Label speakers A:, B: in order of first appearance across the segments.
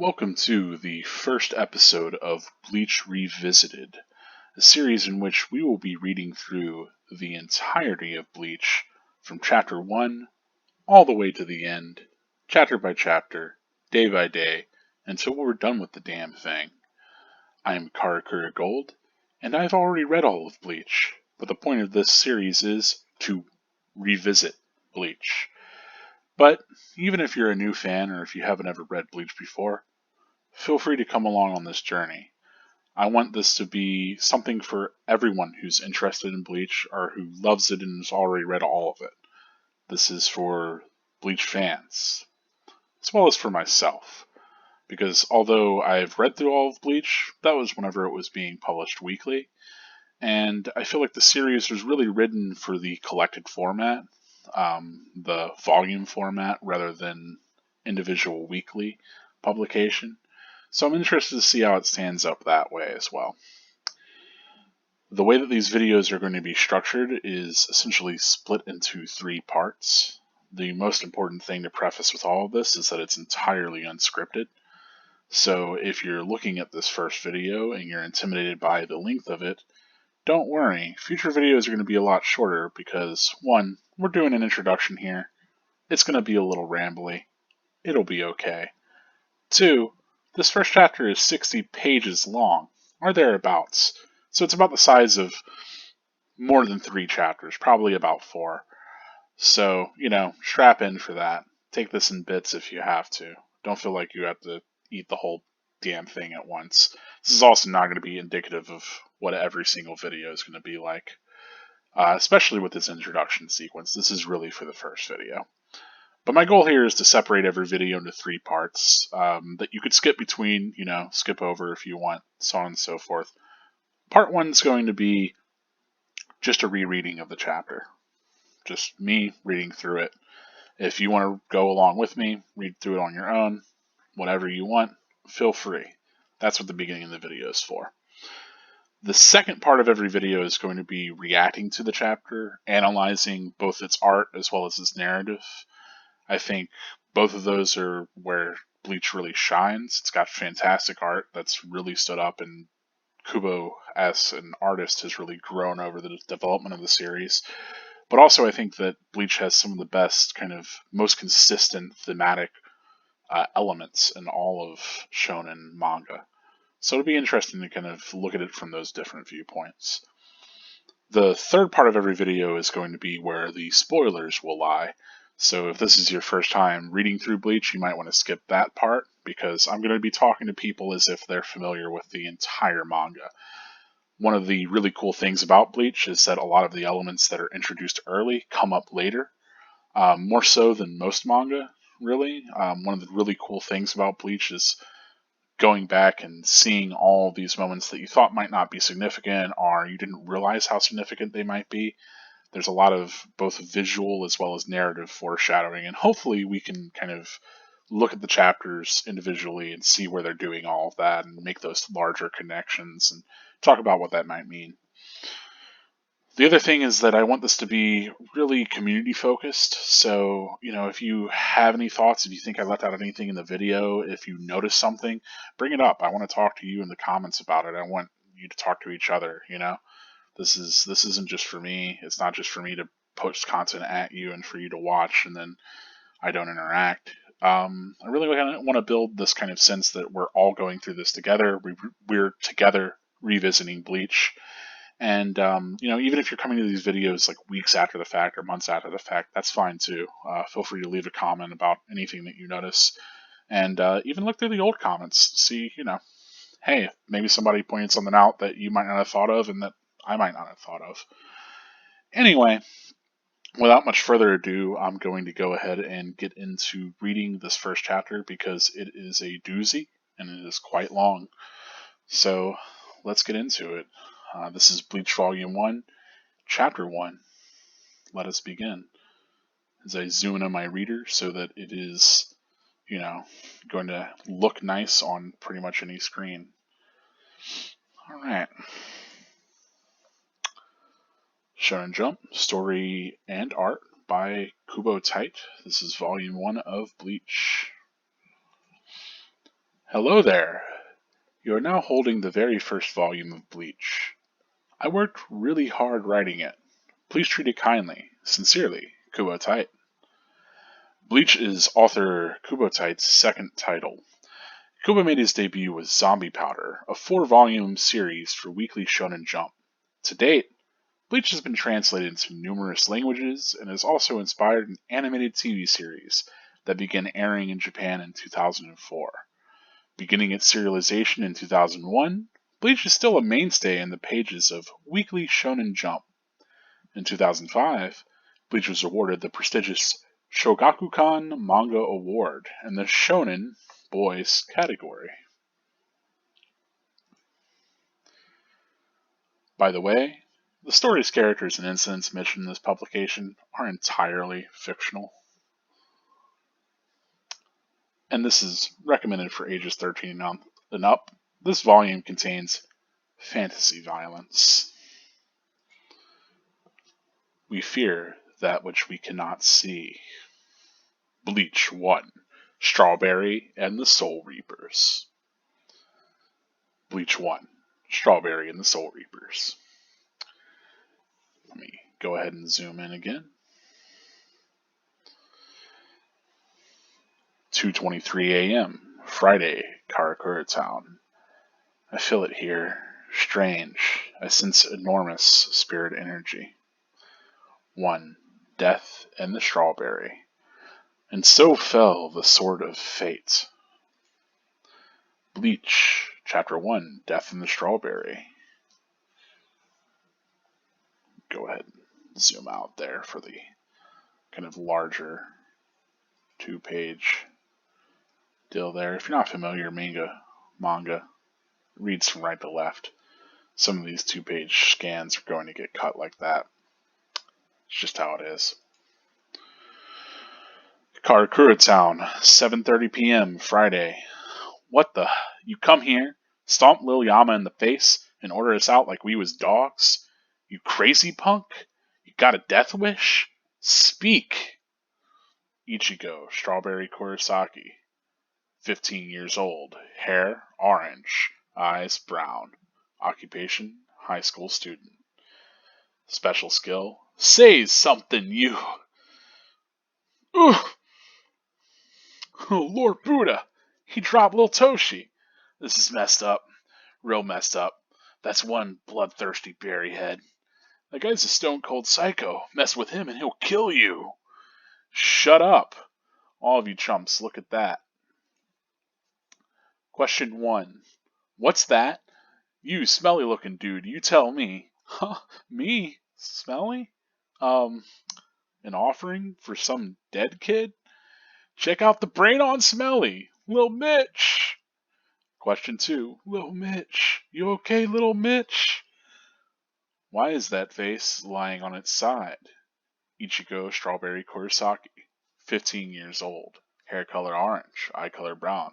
A: Welcome to the first episode of Bleach Revisited, a series in which we will be reading through the entirety of Bleach from Chapter 1 all the way to the end, chapter by chapter, day by day, until we're done with the damn thing. I am Karakura Gold, and I've already read all of Bleach, but the point of this series is to revisit Bleach. But even if you're a new fan or if you haven't ever read Bleach before, feel free to come along on this journey. I want this to be something for everyone who's interested in Bleach or who loves it and has already read all of it. This is for Bleach fans, as well as for myself. Because although I've read through all of Bleach, that was whenever it was being published weekly. And I feel like the series was really written for the collected format, the volume format, rather than individual weekly publication. So I'm interested to see how it stands up that way as well. The way that these videos are going to be structured is essentially split into 3 parts. The most important thing to preface with all of this is that it's entirely unscripted. So if you're looking at this first video and you're intimidated by the length of it, don't worry. Future videos are going to be a lot shorter because, 1, we're doing an introduction here. It's going to be a little rambly. It'll be okay. 2, this first chapter is 60 pages long, or thereabouts, so it's about the size of more than 3 chapters, probably about 4. So, strap in for that. Take this in bits if you have to. Don't feel like you have to eat the whole damn thing at once. This is also not going to be indicative of what every single video is going to be like, especially with this introduction sequence. This is really for the first video. But my goal here is to separate every video into 3 parts that you could skip between, skip over if you want, so on and so forth. Part 1 is going to be just a rereading of the chapter. Just me reading through it. If you want to go along with me, read through it on your own, whatever you want, feel free. That's what the beginning of the video is for. The second part of every video is going to be reacting to the chapter, analyzing both its art as well as its narrative. I think both of those are where Bleach really shines. It's got fantastic art that's really stood up, and Kubo as an artist has really grown over the development of the series. But also I think that Bleach has some of the best, most consistent thematic elements in all of shonen manga. So it'll be interesting to look at it from those different viewpoints. The third part of every video is going to be where the spoilers will lie. So if this is your first time reading through Bleach, you might want to skip that part, because I'm going to be talking to people as if they're familiar with the entire manga. One of the really cool things about Bleach is that a lot of the elements that are introduced early come up later, more so than most manga, really. One of the really cool things about Bleach is going back and seeing all these moments that you thought might not be significant, or you didn't realize how significant they might be. There's a lot of both visual as well as narrative foreshadowing, and hopefully we can look at the chapters individually and see where they're doing all of that and make those larger connections and talk about what that might mean. The other thing is that I want this to be really community focused, so if you have any thoughts, if you think I left out anything in the video, if you notice something, bring it up. I want to talk to you in the comments about it. I want you to talk to each other, This isn't just for me. It's not just for me to post content at you and for you to watch and then I don't interact. I really want to build this kind of sense that we're all going through this together. We're together revisiting Bleach. And, even if you're coming to these videos like weeks after the fact or months after the fact, that's fine too. Feel free to leave a comment about anything that you notice. And even look through the old comments. See, hey, maybe somebody pointed something out that you might not have thought of and that I might not have thought of. Anyway, without much further ado, I'm going to go ahead and get into reading this first chapter because it is a doozy and it is quite long. So let's get into it. This is Bleach Volume 1, Chapter 1. Let us begin. As I zoom in on my reader so that it is, going to look nice on pretty much any screen. Alright. Shonen Jump, story and art by Kubo Tite. This is Volume 1 of Bleach. Hello there. You are now holding the very first volume of Bleach. I worked really hard writing it. Please treat it kindly. Sincerely, Kubo Tite. Bleach is author Kubo Tite's second title. Kubo made his debut with Zombie Powder, a 4-volume series for Weekly Shonen Jump. To date, Bleach has been translated into numerous languages and has also inspired an animated TV series that began airing in Japan in 2004. Beginning its serialization in 2001, Bleach is still a mainstay in the pages of Weekly Shonen Jump. In 2005, Bleach was awarded the prestigious Shogakukan Manga Award in the Shonen Boys category. By the way, the stories, characters, and incidents mentioned in this publication are entirely fictional. And this is recommended for ages 13 and up. This volume contains fantasy violence. We fear that which we cannot see. Bleach 1. Strawberry and the Soul Reapers. Bleach 1. Strawberry and the Soul Reapers. Let me go ahead and zoom in again. 2:23 a.m. Friday, Karakura Town. I feel it here. Strange. I sense enormous spirit energy. 1. Death and the Strawberry. And so fell the sword of fate. Bleach, Chapter 1, Death and the Strawberry. Go ahead and zoom out there for the kind of larger 2-page deal there. If you're not familiar, manga reads from right to left. Some of these 2-page scans are going to get cut like that. It's just how it is. Karakura Town, 7:30 p.m. Friday. What the? You come here, stomp Lil Yama in the face, and order us out like we was dogs? You crazy punk? You got a death wish? Speak! Ichigo, Strawberry Kurosaki. 15 years old. Hair, orange. Eyes, brown. Occupation, high school student. Special skill, say something, you! Ooh! Oh, Lord Buddha! He dropped Lil Toshi! This is messed up. Real messed up. That's one bloodthirsty berryhead. That guy's a stone cold psycho. Mess with him and he'll kill you. Shut up. All of you chumps, look at that. Question 1. What's that? You smelly looking dude, you tell me. Huh? Me? Smelly? An offering for some dead kid? Check out the brain on Smelly. Lil Mitch. Question 2. Lil Mitch. You okay, Lil Mitch? Why is that face lying on its side? Ichigo, Strawberry Kurosaki. 15 years old. Hair color orange. Eye color brown.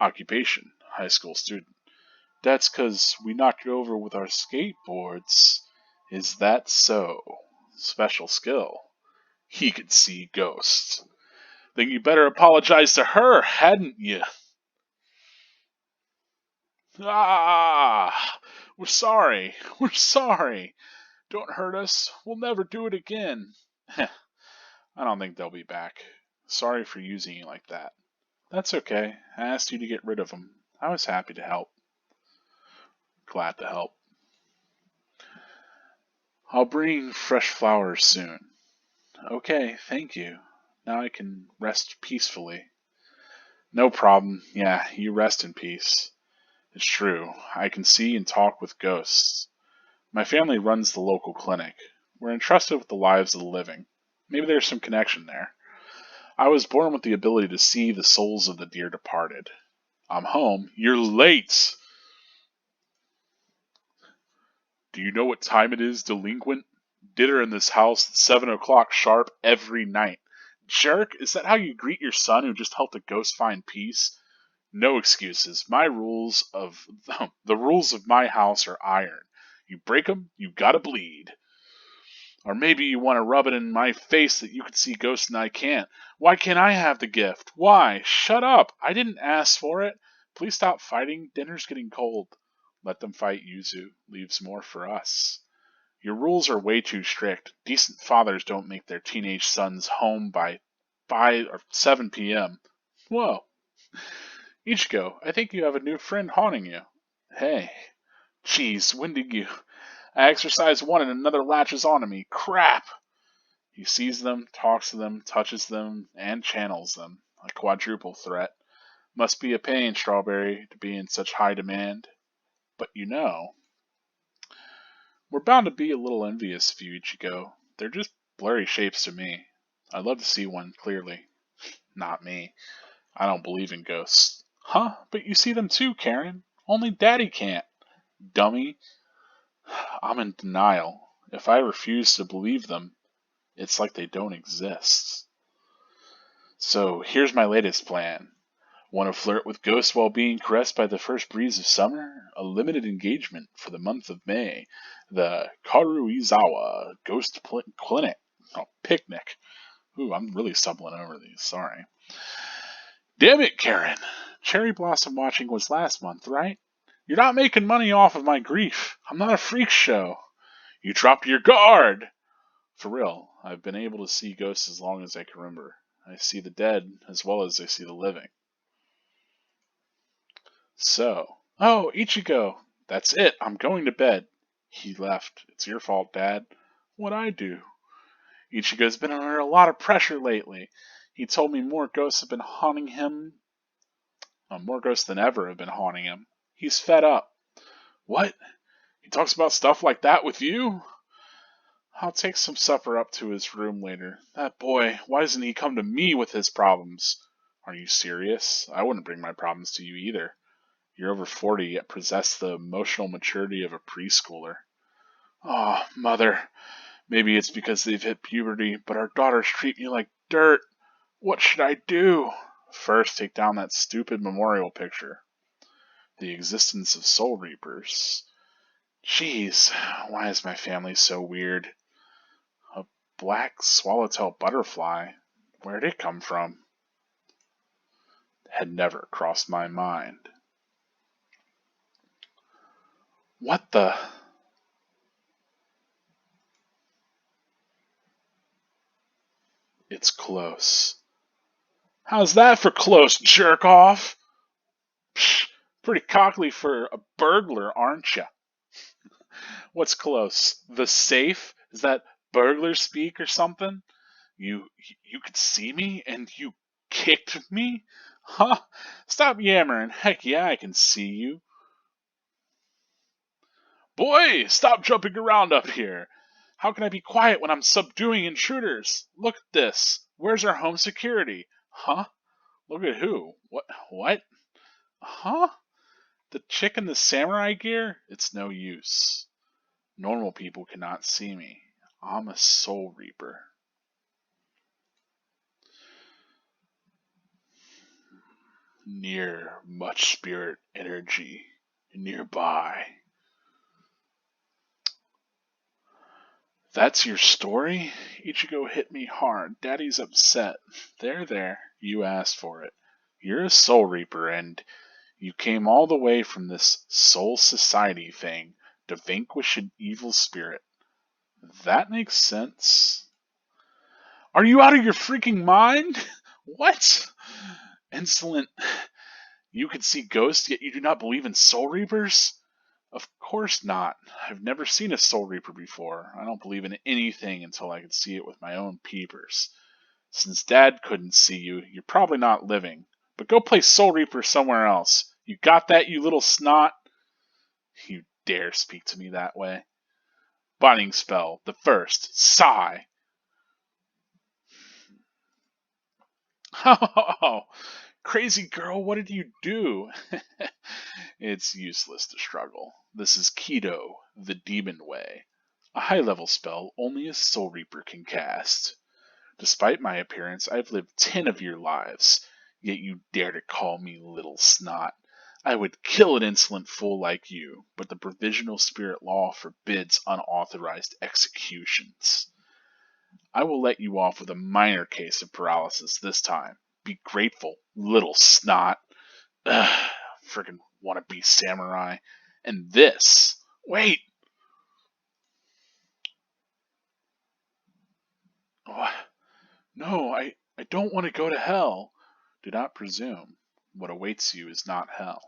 A: Occupation, high school student. That's 'cause we knocked it over with our skateboards. Is that so? Special skill. He could see ghosts. Then you better apologize to her, hadn't you? Ah! We're sorry. We're sorry. Don't hurt us. We'll never do it again. I don't think they'll be back. Sorry for using you like that. That's okay. I asked you to get rid of them. I was happy to help. Glad to help. I'll bring fresh flowers soon. Okay, thank you. Now I can rest peacefully. No problem. Yeah, you rest in peace. It's true. I can see and talk with ghosts. My family runs the local clinic. We're entrusted with the lives of the living. Maybe there's some connection there. I was born with the ability to see the souls of the dear departed. I'm home. You're late! Do you know what time it is, delinquent? Dinner in this house at 7 o'clock sharp every night. Jerk, is that how you greet your son who just helped a ghost find peace? No excuses. The rules of my house are iron. You break 'em, you gotta bleed. Or maybe you want to rub it in my face that you can see ghosts and I can't. Why can't I have the gift? Why? Shut up! I didn't ask for it. Please stop fighting. Dinner's getting cold. Let them fight, Yuzu. Leaves more for us. Your rules are way too strict. Decent fathers don't make their teenage sons home by 5 or 7 p.m. Whoa. Ichigo, I think you have a new friend haunting you. Hey. Jeez, when did you... I exercise one and another latches onto me. Crap! He sees them, talks to them, touches them, and channels them. A quadruple threat. Must be a pain, Strawberry, to be in such high demand. But you know, we're bound to be a little envious of you, Ichigo. They're just blurry shapes to me. I'd love to see one clearly. Not me. I don't believe in ghosts. Huh? But you see them too, Karen. Only Daddy can't. Dummy. I'm in denial. If I refuse to believe them, it's like they don't exist. So here's my latest plan. Want to flirt with ghosts while being caressed by the first breeze of summer? A limited engagement for the month of May. The Karuizawa Ghost Clinic. Oh, picnic. Ooh, I'm really stumbling over these. Sorry. Damn it, Karen. Cherry Blossom watching was last month, right? You're not making money off of my grief. I'm not a freak show. You dropped your guard. For real, I've been able to see ghosts as long as I can remember. I see the dead as well as I see the living. So, oh, Ichigo, that's it, I'm going to bed. He left. It's your fault, Dad. What'd I do? Ichigo's been under a lot of pressure lately. He told me more ghosts have been haunting him. More ghosts than ever have been haunting him. He's fed up. What? He talks about stuff like that with you? I'll take some supper up to his room later. That boy, why doesn't he come to me with his problems? Are you serious? I wouldn't bring my problems to you either. You're over 40, yet possess the emotional maturity of a preschooler. Oh, Mother, maybe it's because they've hit puberty, but our daughters treat me like dirt. What should I do? First, take down that stupid memorial picture. The existence of soul reapers. Jeez, why is my family so weird? A black swallowtail butterfly. Where'd it come from? Had never crossed my mind. What the... It's close. How's that for close, jerk off? Psh, pretty cockly for a burglar, aren't ya? What's close? The safe? Is that burglar speak or something? You could see me and you kicked me? Huh? Stop yammering. Heck yeah, I can see you. Boy, stop jumping around up here. How can I be quiet when I'm subduing intruders? Look at this. Where's our home security? Huh? Look at who? What? Huh? The chick in the samurai gear? It's no use. Normal people cannot see me. I'm a soul reaper. Near much spirit energy nearby. That's your story? Ichigo hit me hard. Daddy's upset. There. You asked for it. You're a soul reaper and you came all the way from this soul society thing to vanquish an evil spirit. That makes sense. Are you out of your freaking mind? What? Insolent. You can see ghosts, yet you do not believe in soul reapers? Of course not. I've never seen a soul reaper before. I don't believe in anything until I can see it with my own peepers. Since Dad couldn't see you, you're probably not living. But go play soul reaper somewhere else. You got that, you little snot? You dare speak to me that way? Binding spell, the first, sigh. Oh, crazy girl, what did you do? It's useless to struggle. This is Keto, the demon way. A high-level spell only a soul reaper can cast. Despite my appearance, I've lived 10 of your lives, yet you dare to call me little snot. I would kill an insolent fool like you, but the provisional spirit law forbids unauthorized executions. I will let you off with a minor case of paralysis this time. Be grateful, little snot. Ugh, friggin' wannabe samurai. And this. Wait! Oh, no, I don't want to go to hell. Do not presume. What awaits you is not hell.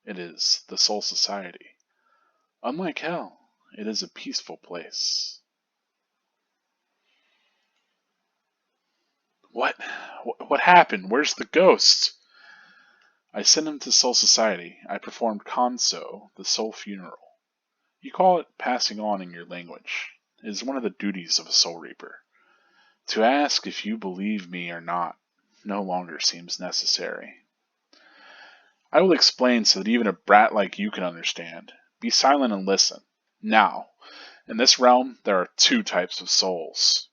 A: It is the Soul Society. Unlike hell, it is a peaceful place. What? What happened? Where's the ghost? I sent him to Soul Society. I performed Kanso, the soul funeral. You call it passing on in your language. It is one of the duties of a Soul Reaper. To ask if you believe me or not no longer seems necessary. I will explain so that even a brat like you can understand. Be silent and listen. Now, in this realm, there are two types of souls.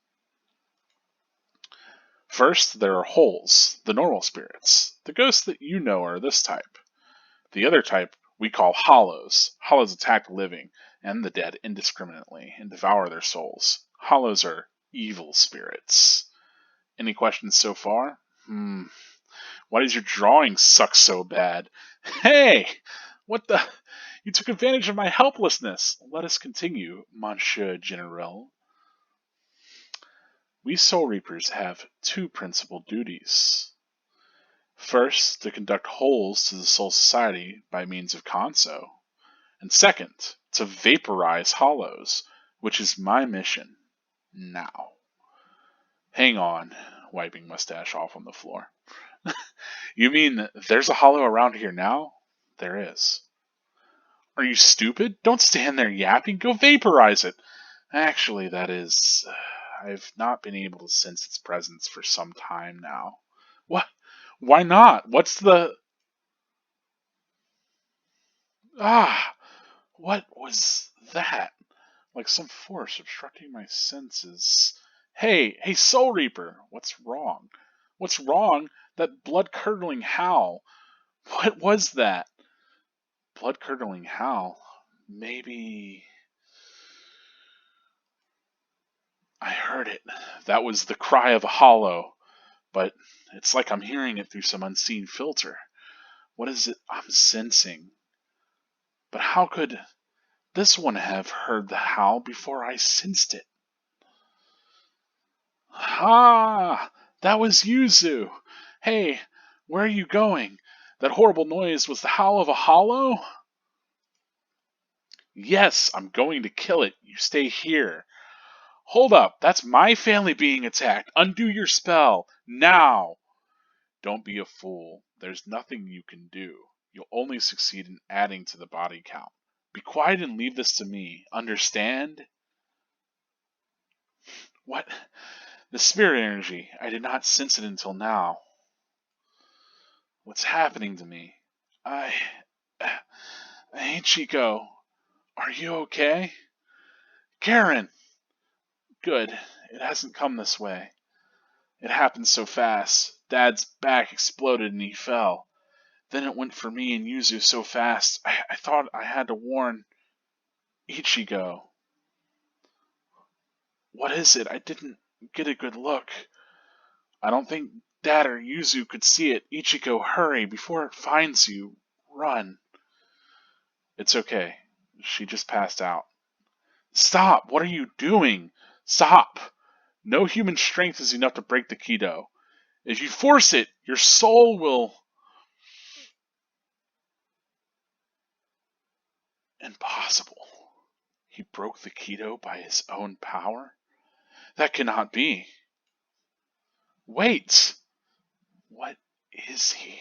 A: First, there are holes, the normal spirits. The ghosts that you know are this type. The other type we call hollows. Hollows attack the living and the dead indiscriminately and devour their souls. Hollows are evil spirits. Any questions so far? Why does your drawing suck so bad? Hey! What the? You took advantage of my helplessness. Let us continue, Monsieur General. We Soul Reapers have two principal duties. First, to conduct holes to the Soul Society by means of Kanso. And second, to vaporize hollows, which is my mission now. Hang on, wiping mustache off on the floor. You mean there's a hollow around here now? There is. Are you stupid? Don't stand there yapping. Go vaporize it. Actually, that is... I've not been able to sense its presence for some time now. What? Why not? What's the... What was that? Like some force obstructing my senses. Hey, Soul Reaper! What's wrong? What's wrong? That blood-curdling howl. What was that? Blood-curdling howl? Maybe... I heard it. That was the cry of a hollow. But it's like I'm hearing it through some unseen filter. What is it I'm sensing? But how could this one have heard the howl before I sensed it? Ah! That was Yuzu! Hey, where are you going? That horrible noise was the howl of a hollow? Yes, I'm going to kill it. You stay here. Hold up, that's my family being attacked. Undo your spell, now! Don't be a fool. There's nothing you can do. You'll only succeed in adding to the body count. Be quiet and leave this to me. Understand? What? The spirit energy. I did not sense it until now. What's happening to me? Ichigo, are you okay? Karen! Good. It hasn't come this way. It happened so fast. Dad's back exploded and he fell. Then it went for me and Yuzu so fast. I thought I had to warn Ichigo. What is it? I didn't get a good look. I don't think Dad or Yuzu could see it. Ichigo, hurry before it finds you. Run. It's okay. She just passed out. Stop! What are you doing? Stop! No human strength is enough to break the Kido. If you force it, your soul will... Impossible. He broke the Kido by his own power? That cannot be. Wait! What is he?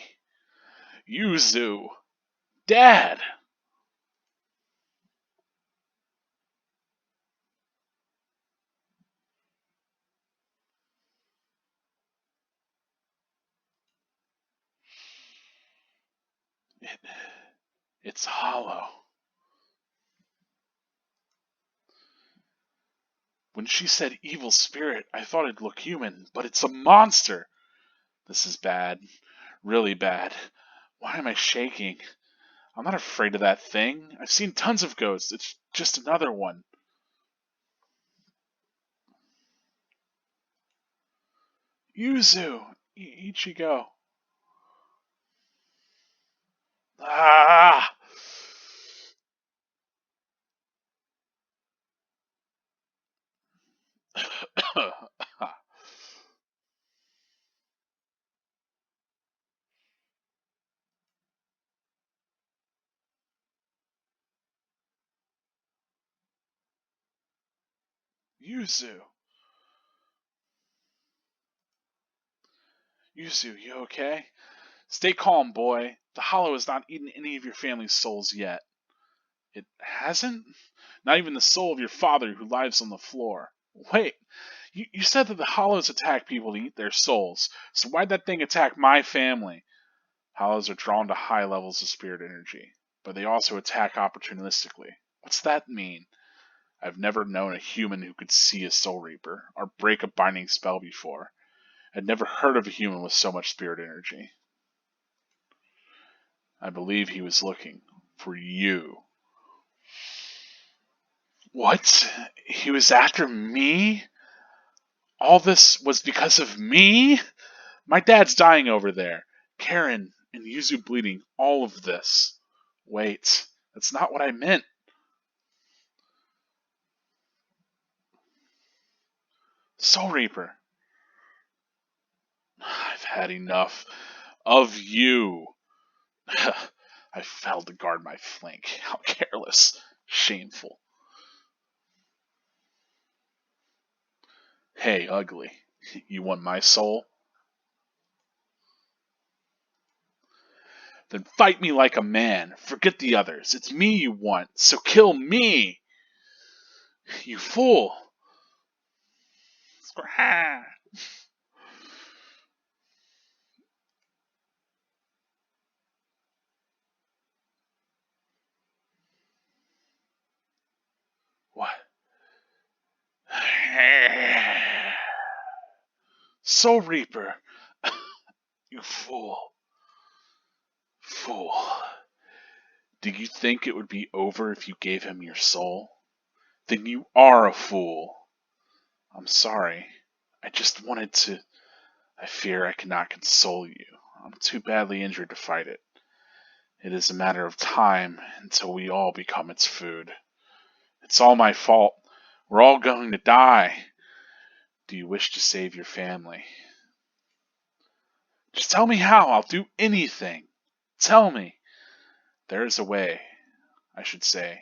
A: Yuzu! Dad! It's hollow. When she said evil spirit, I thought it'd look human, but it's a monster. This is bad. Really bad. Why am I shaking? I'm not afraid of that thing. I've seen tons of ghosts. It's just another one. Yuzu! Ichigo. Yuzu! Yuzu, you okay? Stay calm, boy. The Hollow has not eaten any of your family's souls yet. It hasn't? Not even the soul of your father who lies on the floor. Wait, you said that the Hollows attack people to eat their souls, so why'd that thing attack my family? Hollows are drawn to high levels of spirit energy, but they also attack opportunistically. What's that mean? I've never known a human who could see a Soul Reaper, or break a binding spell before. I'd never heard of a human with so much spirit energy. I believe he was looking for you. What? He was after me? All this was because of me? My dad's dying over there. Karen and Yuzu bleeding. All of this. Wait, that's not what I meant. Soul Reaper. I've had enough of you. I failed to guard my flank. How careless. Shameful. Hey, ugly. You want my soul? Then fight me like a man. Forget the others. It's me you want, so kill me! You fool! What? Soul Reaper! You fool. Fool. Did you think it would be over if you gave him your soul? Then you are a fool. I'm sorry. I just wanted to. I fear I cannot console you. I'm too badly injured to fight it. It is a matter of time until we all become its food. It's all my fault. We're all going to die. Do you wish to save your family? Just tell me how. I'll do anything. Tell me. There is a way. I should say.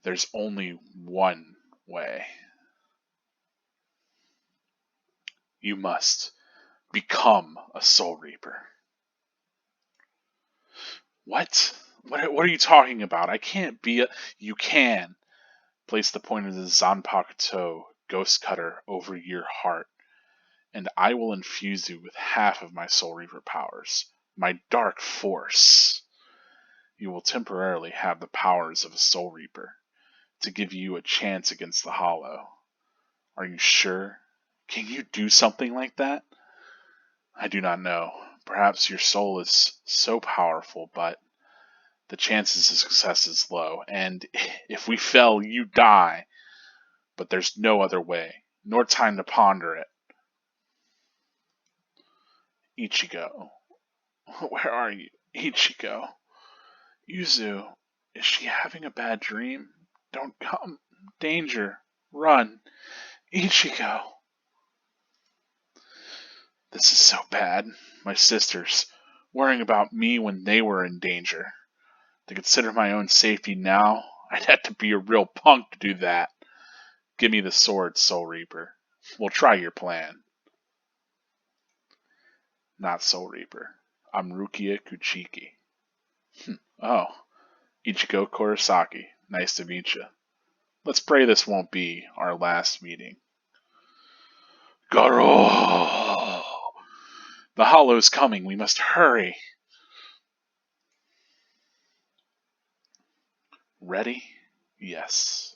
A: There's only one way. You must become a Soul Reaper. What? What are you talking about? I can't be a... You can. Place the point of the Zanpakuto Ghost Cutter over your heart, and I will infuse you with half of my Soul Reaper powers, my dark force. You will temporarily have the powers of a Soul Reaper, to give you a chance against the Hollow. Are you sure? Can you do something like that? I do not know. Perhaps your soul is so powerful, but the chances of success is low, and if we fail, you die. But there's no other way, nor time to ponder it. Ichigo. Where are you? Ichigo. Yuzu. Is she having a bad dream? Don't come. Danger. Run. Ichigo. This is so bad. My sisters. Worrying about me when they were in danger. To consider my own safety now, I'd have to be a real punk to do that. Give me the sword, Soul Reaper. We'll try your plan. Not Soul Reaper. I'm Rukia Kuchiki. Oh, Ichigo Kurosaki. Nice to meet you. Let's pray this won't be our last meeting. Garo! The Hollow's coming. We must hurry. Ready? Yes.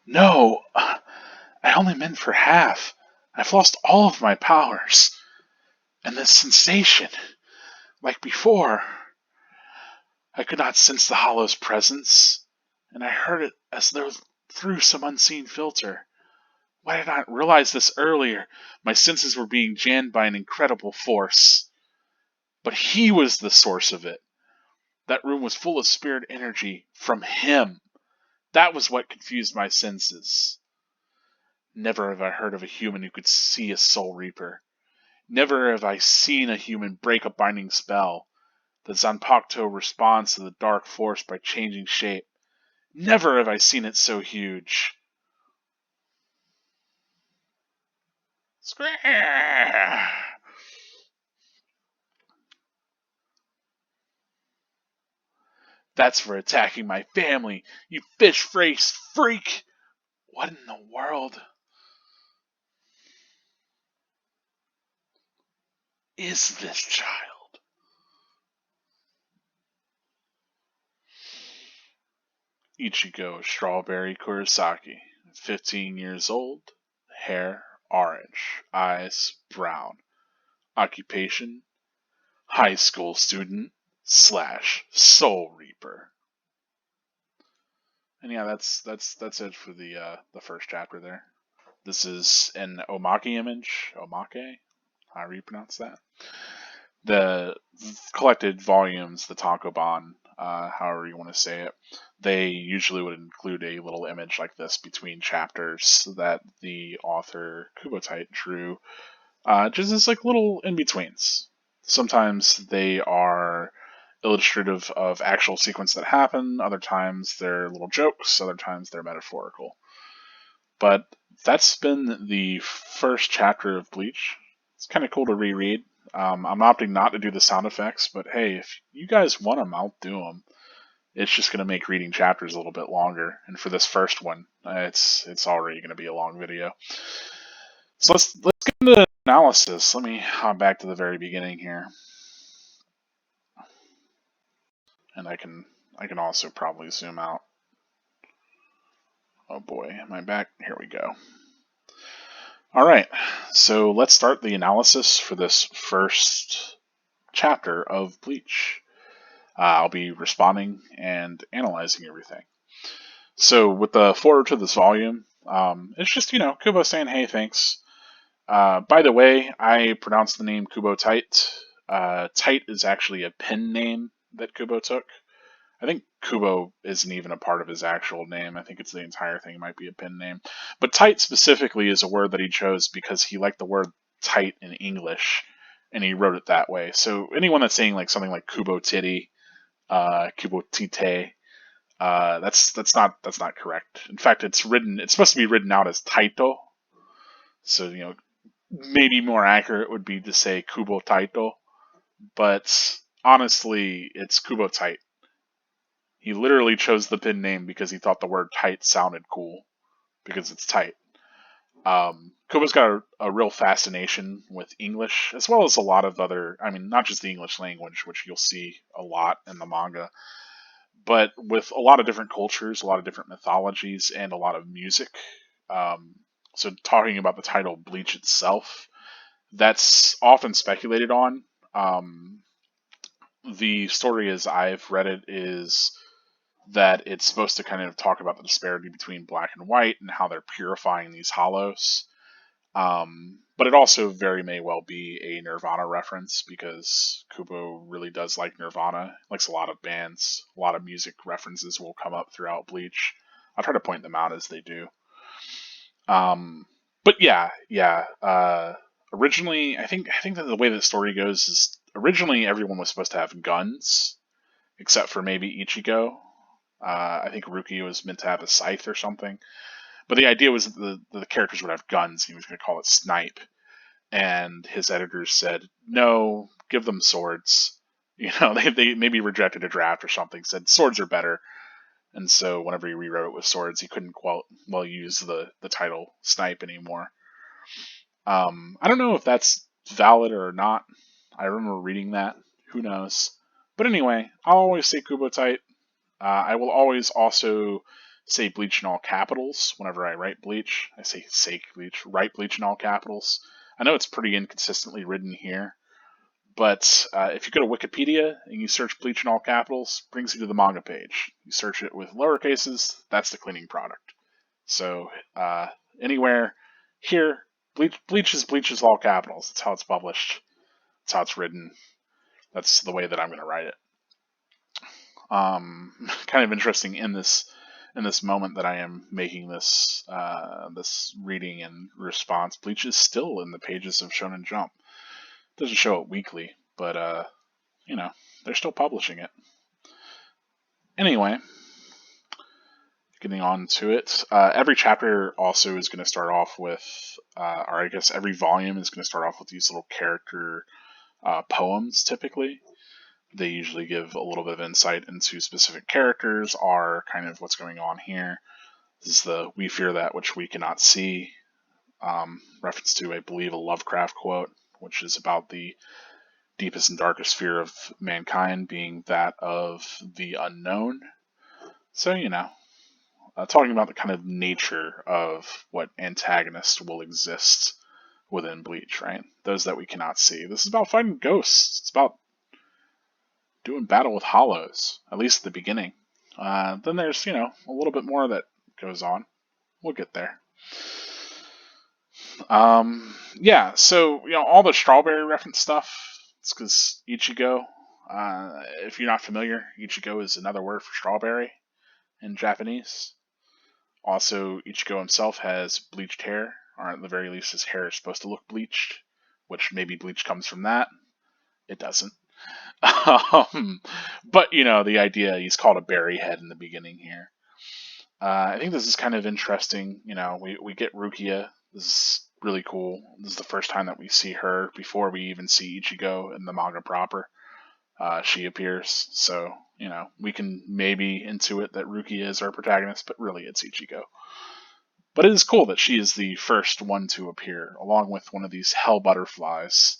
A: No! I only meant for half. I've lost all of my powers. And this sensation, like before, I could not sense the Hollow's presence, and I heard it as though through some unseen filter. Why did I not realize this earlier? My senses were being jammed by an incredible force. But he was the source of it. That room was full of spirit energy from him. That was what confused my senses. Never have I heard of a human who could see a soul reaper. Never have I seen a human break a binding spell. The Zanpakuto responds to the dark force by changing shape. Never have I seen it so huge. That's for attacking my family, you fish-faced freak! What in the world is this child? Ichigo Strawberry Kurosaki, 15 years old, hair orange, eyes brown, occupation high school student / soul reaper. And yeah, that's it for the first chapter there. This is an omake image, omake, however you pronounce that. The collected volumes, the tankobon, however you want to say it, they usually would include a little image like this between chapters that the author Kubotite drew, just as like little in-betweens. Sometimes they are illustrative of actual sequence that happen, other times they're little jokes, other times they're metaphorical. But that's been the first chapter of Bleach. It's kind of cool to reread. I'm opting not to do the sound effects, but hey, if you guys want them, I'll do them. It's just going to make reading chapters a little bit longer, and for this first one, it's already going to be a long video. So let's get into the analysis. Let me hop back to the very beginning here, and I can also probably zoom out. Oh boy, am I back? Here we go. Alright, so let's start the analysis for this first chapter of Bleach. I'll be responding and analyzing everything. So with the forward to this volume, it's just, Kubo saying, hey, thanks. By the way, I pronounced the name Kubo Tight. Tight is actually a pen name that Kubo took. I think Kubo isn't even a part of his actual name. I think it's the entire thing might be a pen name. But tight specifically is a word that he chose because he liked the word tight in English, and he wrote it that way. So anyone that's saying like something like Kubo Titty, Kubo Tite, that's not correct. In fact, it's supposed to be written out as Taito. So maybe more accurate would be to say Kubo Taito, but honestly, it's Kubo Tight. He literally chose the pen name because he thought the word tight sounded cool, because it's tight. Kubo's got a real fascination with English, as well as a lot of other, not just the English language, which you'll see a lot in the manga, but with a lot of different cultures, a lot of different mythologies, and a lot of music. So talking about the title Bleach itself, that's often speculated on. The story as I've read it is that it's supposed to kind of talk about the disparity between black and white and how they're purifying these hollows. But it also very may well be a Nirvana reference, because Kubo really does like Nirvana, likes a lot of bands, a lot of music references will come up throughout Bleach. I'll try to point them out as they do. But yeah. Originally, I think that the way the story goes is originally everyone was supposed to have guns, except for maybe Ichigo. I think Rukia was meant to have a scythe or something. But the idea was that the characters would have guns. He was going to call it Snipe. And his editors said, no, give them swords. They maybe rejected a draft or something, said swords are better. And so whenever he rewrote it with swords, he couldn't use the title Snipe anymore. I don't know if that's valid or not. I remember reading that. Who knows? But anyway, I'll always say Kubo Tight. I will always also say Bleach in all capitals whenever I write Bleach. I say Bleach, write Bleach in all capitals. I know it's pretty inconsistently written here, but if you go to Wikipedia and you search Bleach in all capitals, it brings you to the manga page. You search it with lower cases, that's the cleaning product. So anywhere Here, Bleach is all capitals. That's how it's published. That's how it's written. That's the way that I'm going to write it. Kind of interesting in this moment that I am making this this reading and response. Bleach is still in the pages of Shonen Jump. It doesn't show it weekly, but you know, they're still publishing it. Anyway, getting on to it. Every chapter also is going to start off with, or I guess every volume is going to start off with these little character poems. Typically, they usually give a little bit of insight into specific characters, or kind of what's going on here. This is the "We fear that which we cannot see," reference to, I believe, a Lovecraft quote, which is about the deepest and darkest fear of mankind being that of the unknown. So, talking about the kind of nature of what antagonists will exist within Bleach, right? Those that we cannot see. This is about fighting ghosts. It's about doing battle with hollows, at least at the beginning. Then there's, a little bit more that goes on. We'll get there. Yeah, so, all the strawberry reference stuff, it's because Ichigo, if you're not familiar, Ichigo is another word for strawberry in Japanese. Also, Ichigo himself has bleached hair, or at the very least his hair is supposed to look bleached, which maybe bleach comes from that. It doesn't. But, the idea, he's called a berry head in the beginning here. I think this is kind of interesting. We get Rukia. This is really cool. This is the first time that we see her before we even see Ichigo in the manga proper. She appears, so, we can maybe intuit that Rukia is our protagonist, but really it's Ichigo. But it is cool that she is the first one to appear, along with one of these hell butterflies,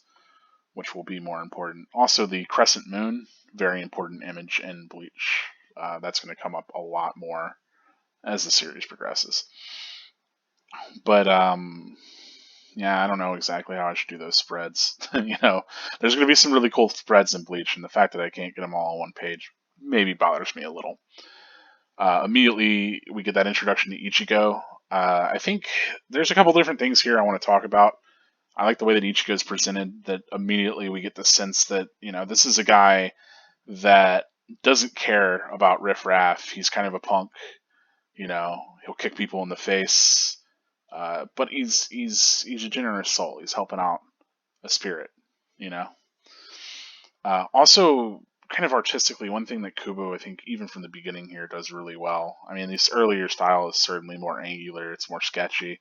A: which will be more important. Also, the crescent moon, very important image in Bleach. That's going to come up a lot more as the series progresses. But, yeah, I don't know exactly how I should do those spreads. There's going to be some really cool spreads in Bleach, and the fact that I can't get them all on one page maybe bothers me a little. Immediately, we get that introduction to Ichigo. I think there's a couple different things here I want to talk about. I like the way that Ichigo is presented, that immediately we get the sense that, this is a guy that doesn't care about riffraff. He's kind of a punk. He'll kick people in the face. But he's a generous soul. He's helping out a spirit, Also, kind of artistically, one thing that Kubo, I think, even from the beginning here, does really well. I mean, this earlier style is certainly more angular. It's more sketchy.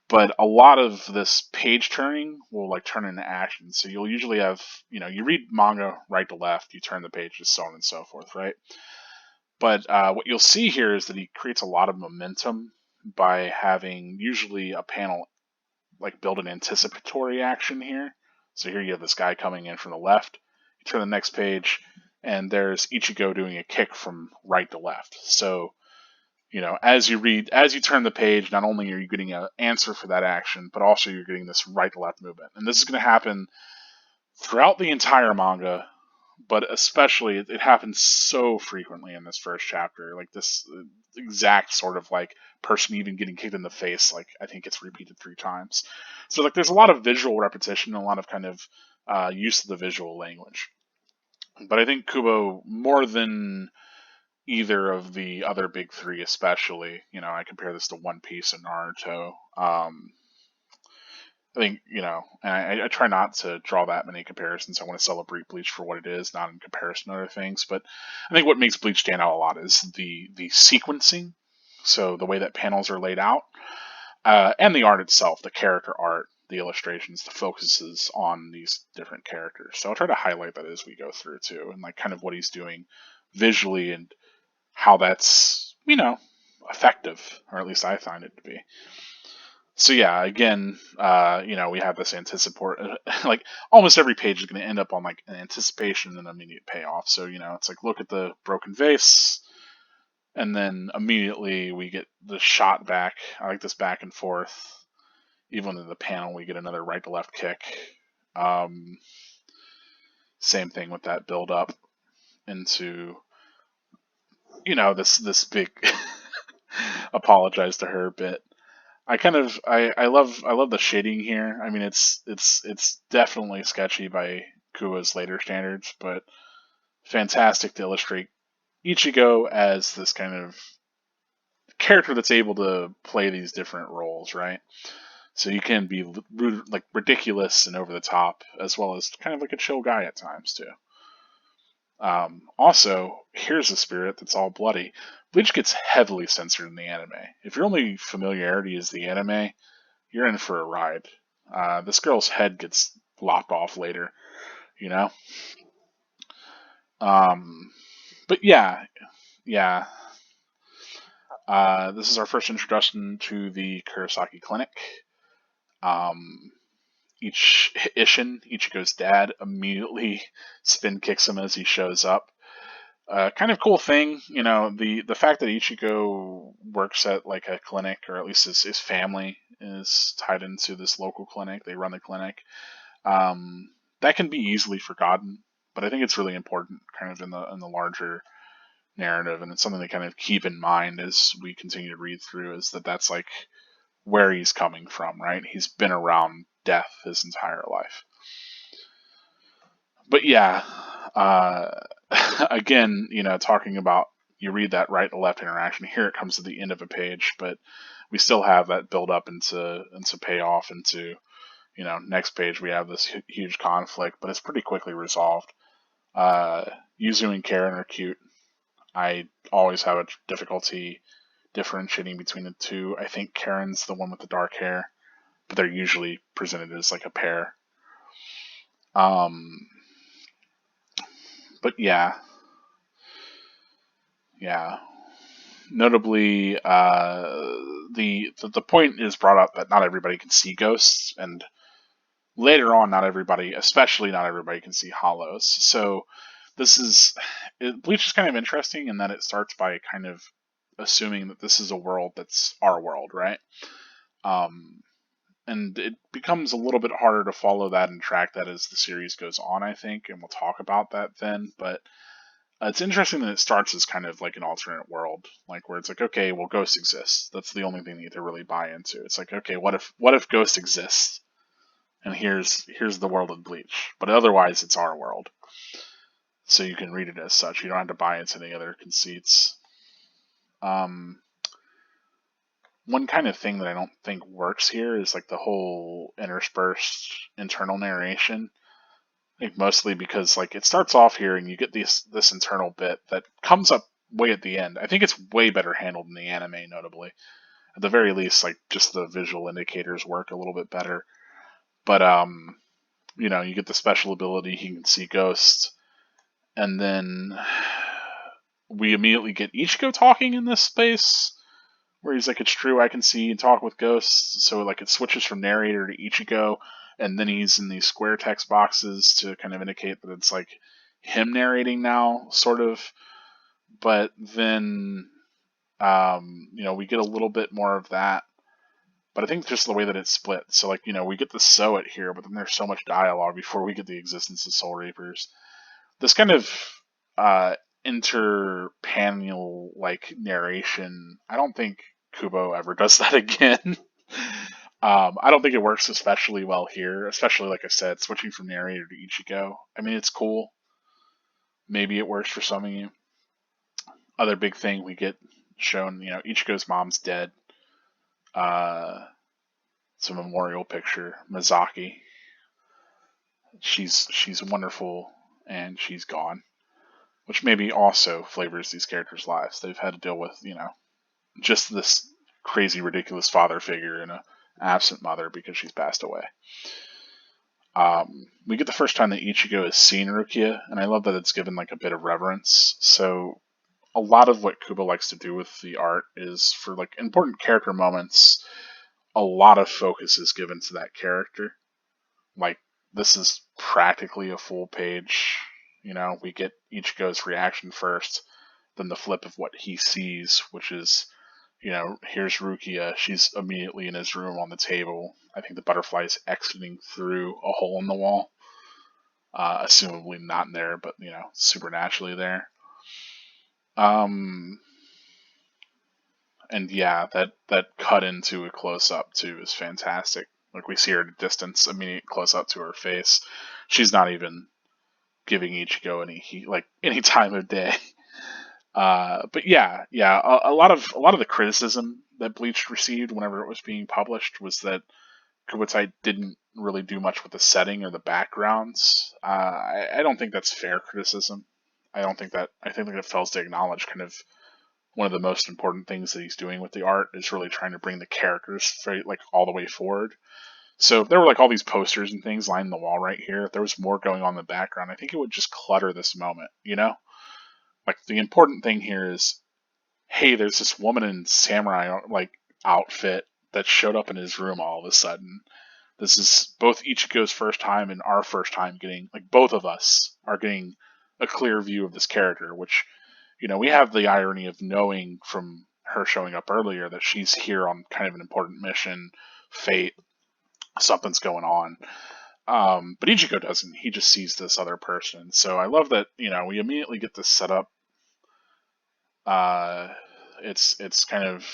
A: But a lot of this page turning will turn into action. So you'll usually have, you read manga right to left, you turn the pages, so on and so forth, right? But what you'll see here is that he creates a lot of momentum by having usually a panel build an anticipatory action here. So here you have this guy coming in from the left. You turn the next page, and there's Ichigo doing a kick from right to left. So, as you turn the page, not only are you getting an answer for that action, but also you're getting this right to left movement. And this is going to happen throughout the entire manga, but especially it happens so frequently in this first chapter. This exact sort of person even getting kicked in the face, I think it's repeated 3 times. So there's a lot of visual repetition and a lot of kind of use of the visual language. But I think Kubo, more than either of the other big 3 especially, I compare this to One Piece and Naruto. I think, and I try not to draw that many comparisons. I want to celebrate Bleach for what it is, not in comparison to other things. But I think what makes Bleach stand out a lot is the sequencing. So the way that panels are laid out, and the art itself, the character art, the illustrations, the focuses on these different characters. So I'll try to highlight that as we go through too, and kind of what he's doing visually and how that's, effective, or at least I find it to be. So yeah, again, we have this anticipatory, almost every page is going to end up on an anticipation and immediate payoff. So, it's look at the broken vase, and then immediately we get the shot back. I like this back and forth. Even in the panel, we get another right to left kick. Same thing with that build up into, this big apologize to her bit. I love the shading here. I mean, it's definitely sketchy by Kubo's later standards, but fantastic to illustrate Ichigo as this kind of character that's able to play these different roles, right? So you can be like ridiculous and over the top, as well as kind of like a chill guy at times too. Also, here's a spirit that's all bloody. Bleach gets heavily censored in the anime. If your only familiarity is the anime, you're in for a ride. This girl's head gets lopped off later, you know. Um, but yeah, yeah. This is our first introduction to the Kurosaki Clinic. Um, Ichigo's dad, immediately spin kicks him as he shows up. Kind of cool thing, the fact that Ichigo works at like a clinic, or at least his family is tied into this local clinic. They run the clinic. That can be easily forgotten, but I think it's really important, kind of in the larger narrative, and it's something to kind of keep in mind as we continue to read through. Is that that's like where he's coming from, right? He's been around death his entire life. But yeah, uh, again, talking about you read that right to left interaction. Here it comes to the end of a page, but we still have that build up into payoff into next page. We have this huge conflict, but it's pretty quickly resolved. Yuzu and Karen are cute. I always have a difficulty differentiating between the two. I think Karen's the one with the dark hair, but they're usually presented as like a pair. Um, but yeah. Notably, the point is brought up that not everybody can see ghosts, and later on, not everybody, especially not everybody, can see hollows. So this is Bleach is kind of interesting in that it starts by kind of assuming that this is a world that's our world, right? Um, and it becomes a little bit harder to follow that and track that as the series goes on, I think, and we'll talk about that then. But it's interesting that it starts as kind of like an alternate world, like where it's like, okay, well, ghosts exist. That's the only thing that you really buy into. It's like, okay, what if ghosts exist? And here's the world of Bleach, but otherwise it's our world. So you can read it as such. You don't have to buy into any other conceits. Um, One kind of thing that I don't think works here is like the whole interspersed internal narration. I think mostly because like it starts off here and you get this internal bit that comes up way at the end. I think it's way better handled in the anime, notably. At the very least, like just the visual indicators work a little bit better. But you get the special ability, he can see ghosts, and then we immediately get Ichigo talking in this space where he's like, "It's true, I can see and talk with ghosts." So like it switches from narrator to Ichigo, and then he's in these square text boxes to kind of indicate that it's like him narrating now, sort of. But then, we get a little bit more of that. But I think just the way that it's split. So like, we get the "so it" here, but then there's so much dialogue before we get the existence of Soul Reapers. This kind of uh, interpanel like narration, I don't think Kubo ever does that again. I don't think it works especially well here, especially like I said, switching from narrator to Ichigo. I mean, it's cool. Maybe it works for some of you. Other big thing we get shown, Ichigo's mom's dead. It's a memorial picture. Mizaki. She's wonderful, and she's gone, which maybe also flavors these characters' lives. They've had to deal with, just this crazy, ridiculous father figure and a absent mother because she's passed away. We get the first time that Ichigo has seen Rukia, and I love that it's given like a bit of reverence. So a lot of what Kubo likes to do with the art is for like important character moments, a lot of focus is given to that character. Like this is practically a full page. We get Ichigo's reaction first, then the flip of what he sees, which is, here's Rukia. She's immediately in his room on the table. I think the butterfly is exiting through a hole in the wall. Assumably not in there, but, supernaturally there. And yeah, that cut into a close up too is fantastic. Like we see her at a distance, immediate close up to her face. She's not even giving Ichigo any time of day. But yeah, a lot of the criticism that Bleach received whenever it was being published was that Kubotai didn't really do much with the setting or the backgrounds. I don't think that's fair criticism. I think that it fails to acknowledge kind of one of the most important things that he's doing with the art is really trying to bring the characters like all the way forward. So if there were like all these posters and things lining the wall right here, if there was more going on in the background, I think it would just clutter this moment, you know? Like the important thing here is, hey, there's this woman in samurai like outfit that showed up in his room all of a sudden. This is both Ichigo's first time and our first time getting, like, both of us are getting a clear view of this character, which, we have the irony of knowing from her showing up earlier that she's here on kind of an important mission, fate, something's going on. But Ichigo doesn't. He just sees this other person. So I love that, we immediately get this set up. It's kind of,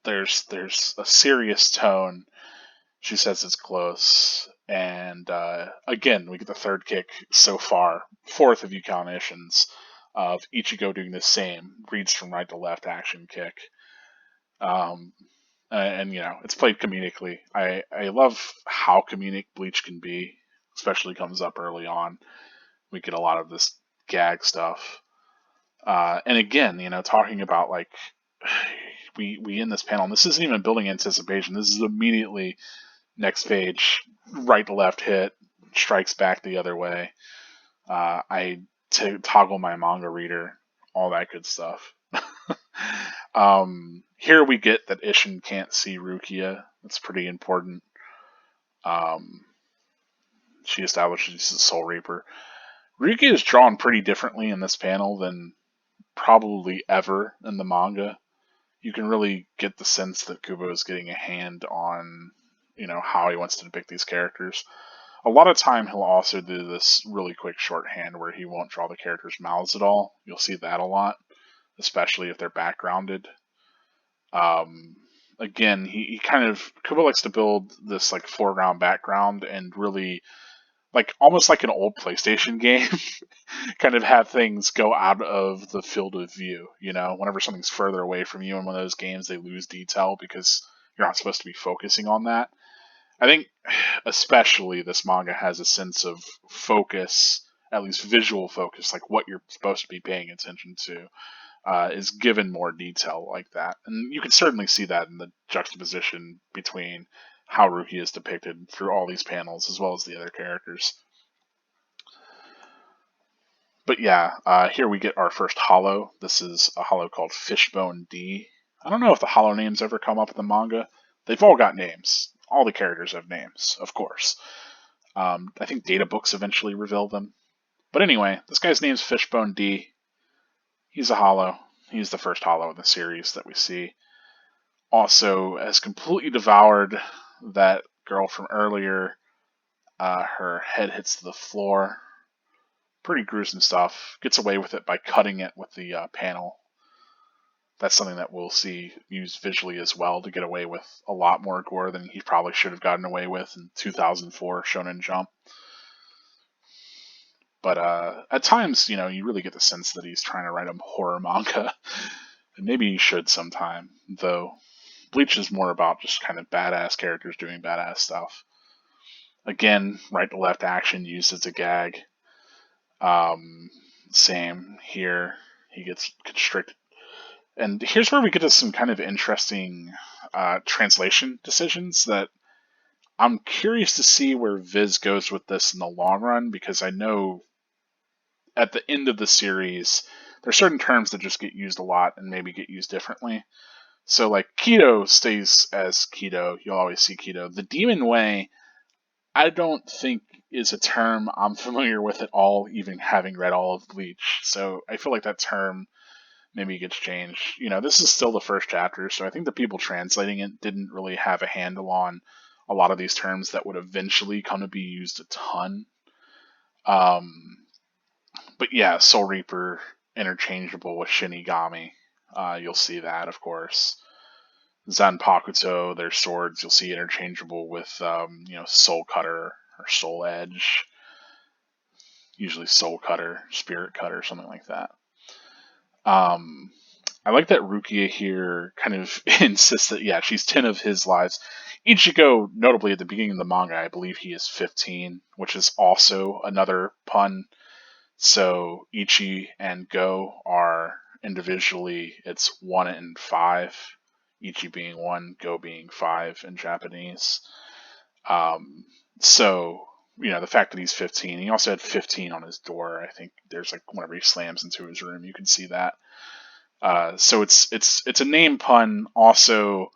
A: there's a serious tone. She says it's close. And again, we get the third kick so far, fourth if you count Ishin's, of Ichigo doing the same, reads from right to left action kick. And it's played comedically. I love how comedic Bleach can be, especially comes up early on. We get a lot of this gag stuff. And again, talking about like we in this panel, and this isn't even building anticipation. This is immediately next page, right to left hit, strikes back the other way. I toggle my manga reader, all that good stuff. Here we get that Ishin can't see Rukia. That's pretty important. She establishes she's a Soul Reaper. Rukia is drawn pretty differently in this panel than probably ever in the manga. You can really get the sense that Kubo is getting a hand on, how he wants to depict these characters. A lot of time he'll also do this really quick shorthand where he won't draw the characters' mouths at all. You'll see that a lot, especially if they're backgrounded. Again, he kind of, Kubo likes to build this like foreground background and really, like almost like an old PlayStation game, kind of have things go out of the field of view. Whenever something's further away from you in one of those games, they lose detail because you're not supposed to be focusing on that. I think especially this manga has a sense of focus, at least visual focus, like what you're supposed to be paying attention to, is given more detail like that. And you can certainly see that in the juxtaposition between how Rukia is depicted through all these panels as well as the other characters. But yeah, here we get our first holo. This is a holo called Fishbone D. I don't know if the holo names ever come up in the manga. They've all got names. All the characters have names, of course. I think data books eventually reveal them. But anyway, this guy's name's Fishbone D. He's a holo. He's the first holo in the series that we see. Also, has completely devoured that girl from earlier. Her head hits the floor. Pretty gruesome stuff. Gets away with it by cutting it with the panel. That's something that we'll see used visually as well to get away with a lot more gore than he probably should have gotten away with in 2004 Shonen Jump. But at times, you really get the sense that he's trying to write a horror manga. And maybe he should sometime, though Bleach is more about just kind of badass characters doing badass stuff. Again, right to left action used as a gag. Same here. He gets constricted. And here's where we get to some kind of interesting translation decisions that I'm curious to see where Viz goes with this in the long run, because I know at the end of the series, there are certain terms that just get used a lot and maybe get used differently. So, like, Keto stays as Keto. You'll always see Keto. The Demon Way, I don't think is a term I'm familiar with at all, even having read all of Bleach. So I feel like that term maybe gets changed. This is still the first chapter, so I think the people translating it didn't really have a handle on a lot of these terms that would eventually come to be used a ton. But yeah, Soul Reaper interchangeable with Shinigami. you'll see that, of course. Zanpakuto, their swords, you'll see interchangeable with, Soul Cutter or Soul Edge. Usually Soul Cutter, Spirit Cutter, something like that. I like that Rukia here kind of insists that, yeah, she's 10 of his lives. Ichigo, notably at the beginning of the manga, I believe he is 15, which is also another pun. So Ichi and Go are individually, it's 1 and 5. Ichi being 1, Go being 5 in Japanese. So, the fact that he's 15, he also had 15 on his door. I think there's like whenever he slams into his room, you can see that. So it's a name pun. Also,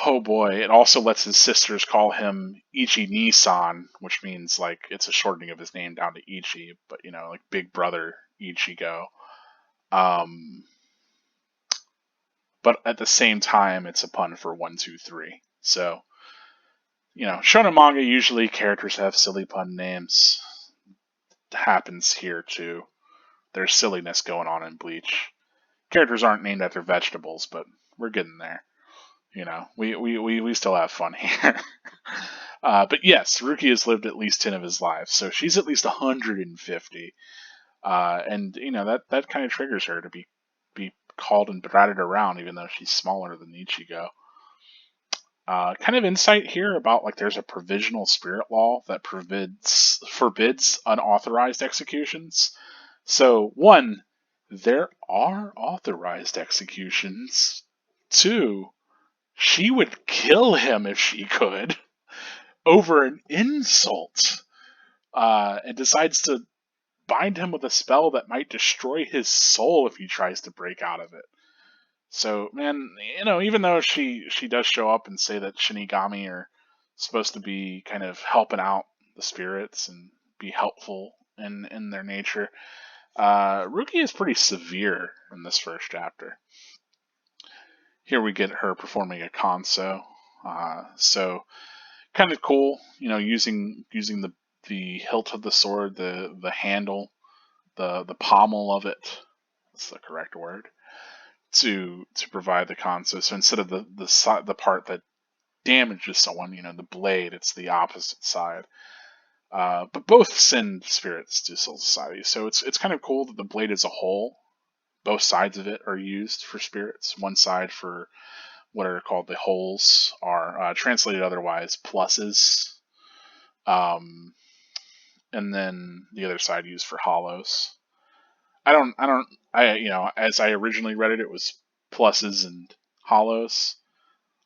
A: oh boy, it also lets his sisters call him Ichi Ni-san, which means like it's a shortening of his name down to Ichi, but like big brother Ichigo. But at the same time, it's a pun for 1, 2, 3. So, shonen manga, usually characters have silly pun names. It happens here too. There's silliness going on in Bleach. Characters aren't named after vegetables, but we're getting there. We still have fun here. But yes, Rukia has lived at least 10 of his lives, so she's at least 150. And that kind of triggers her to be called and batted around, even though she's smaller than Ichigo. Kind of insight here about like there's a provisional spirit law that forbids unauthorized executions. So 1, there are authorized executions. 2, she would kill him if she could over an insult, and decides to bind him with a spell that might destroy his soul if he tries to break out of it. So, man, even though she does show up and say that Shinigami are supposed to be kind of helping out the spirits and be helpful in their nature, Rukia is pretty severe in this first chapter. Here we get her performing a kanso. So kind of cool, using the hilt of the sword, the handle, the pommel of it. That's the correct word. To provide the kanso. So instead of the part that damages someone, the blade, it's the opposite side. But both send spirits to Soul Society. So it's kind of cool that the blade is a whole. Both sides of it are used for spirits. One side for what are called the holes are translated otherwise pluses. And then the other side used for hollows. As I originally read it, it was pluses and hollows.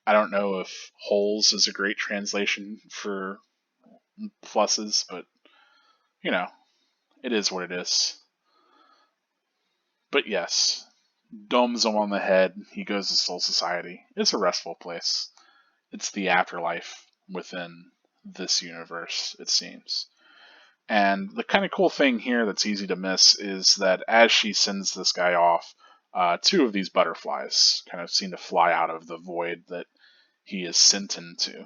A: I don't know if holes is a great translation for pluses, but it is what it is. But yes, domes him on the head. He goes to Soul Society. It's a restful place. It's the afterlife within this universe, it seems. And the kind of cool thing here that's easy to miss is that as she sends this guy off, 2 of these butterflies kind of seem to fly out of the void that he is sent into.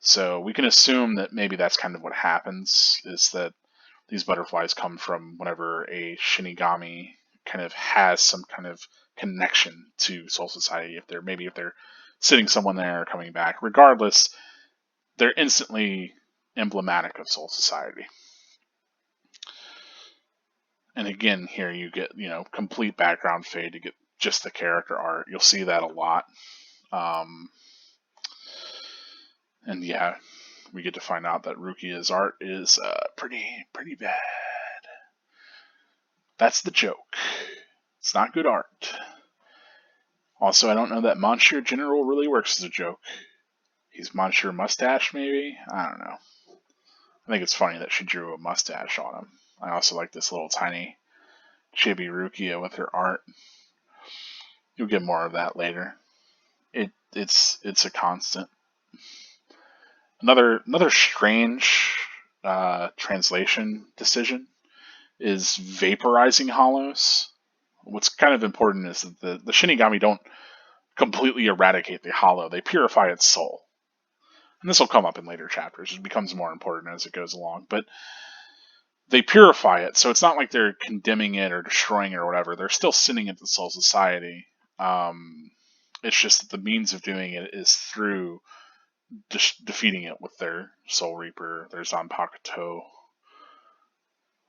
A: So we can assume that maybe that's kind of what happens, is that these butterflies come from whenever a Shinigami kind of has some kind of connection to Soul Society. If they're sitting someone there or coming back. Regardless, they're instantly emblematic of Soul Society. And again, here you get, complete background fade to get just the character art. You'll see that a lot. And yeah, we get to find out that Rukia's art is pretty bad. That's the joke. It's not good art. Also, I don't know that Monsieur General really works as a joke. He's Monsieur Mustache, maybe? I don't know. I think it's funny that she drew a mustache on him. I also like this little tiny chibi Rukia with her art. You'll get more of that later. It's a constant. Another strange translation decision is vaporizing hollows. What's kind of important is that the Shinigami don't completely eradicate the hollow. They purify its soul. And this will come up in later chapters. It becomes more important as it goes along. But they purify it, so it's not like they're condemning it or destroying it or whatever. They're still sending it to Soul Society. It's just that the means of doing it is through defeating it with their Soul Reaper, their Zanpakuto,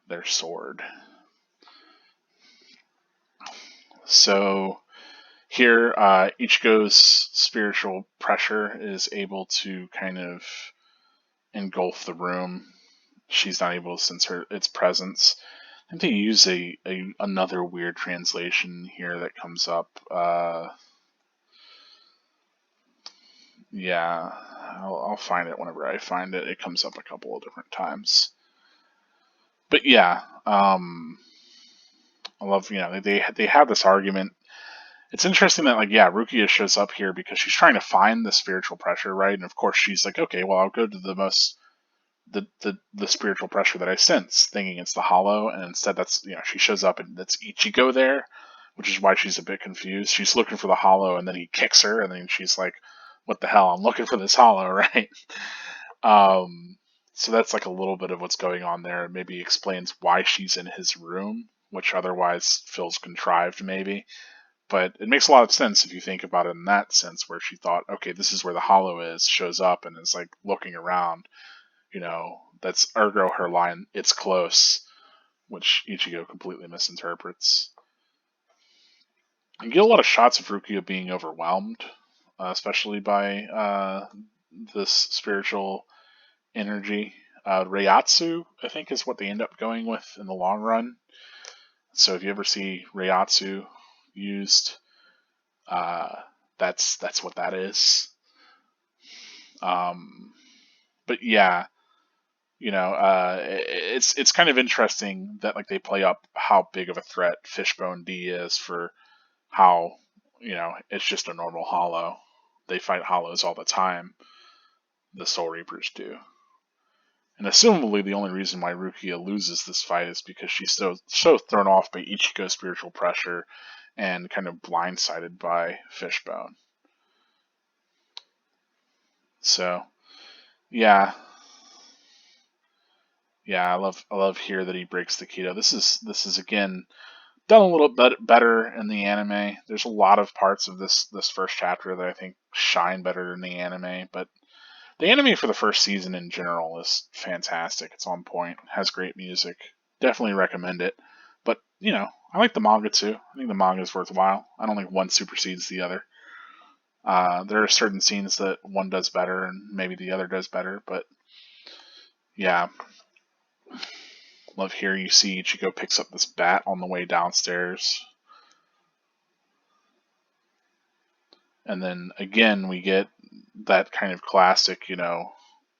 A: their sword. So here, Ichigo's spiritual pressure is able to kind of engulf the room. She's not able to sense its presence. I think they use another weird translation here that comes up. Yeah, I'll find it whenever I find it. It comes up a couple of different times. But yeah, I love, they have this argument. It's interesting that, like, yeah, Rukia shows up here because she's trying to find the spiritual pressure, right? And of course she's like, okay, well, I'll go to the spiritual pressure that I sense, thinking it's the hollow, and instead she shows up and that's Ichigo there, which is why she's a bit confused. She's looking for the hollow, and then he kicks her, and then she's like, what the hell, I'm looking for this hollow, right? So that's like a little bit of what's going on there. Maybe explains why she's in his room, which otherwise feels contrived, maybe. But it makes a lot of sense if you think about it in that sense, where she thought, okay, this is where the hollow is, shows up and is like looking around. That's ergo her line, it's close, which Ichigo completely misinterprets. You get a lot of shots of Rukia being overwhelmed, especially by this spiritual energy. Reiatsu, I think, is what they end up going with in the long run. So if you ever see Reiatsu used, that's what that is. But yeah, it's kind of interesting that, like, they play up how big of a threat Fishbone D is for how, it's just a normal hollow. They fight hollows all the time. The Soul Reapers do. And assumably the only reason why Rukia loses this fight is because she's so thrown off by Ichigo's spiritual pressure and kind of blindsided by Fishbone. So, yeah. Yeah, I love here that he breaks the keto. This is again done a little bit better in the anime. There's a lot of parts of this first chapter that I think shine better in the anime, but the anime for the first season in general is fantastic. It's on point, has great music. Definitely recommend it. But, I like the manga too. I think the manga is worthwhile. I don't think one supersedes the other. There are certain scenes that one does better and maybe the other does better, but yeah. Love here you see Ichigo picks up this bat on the way downstairs. And then again we get that kind of classic,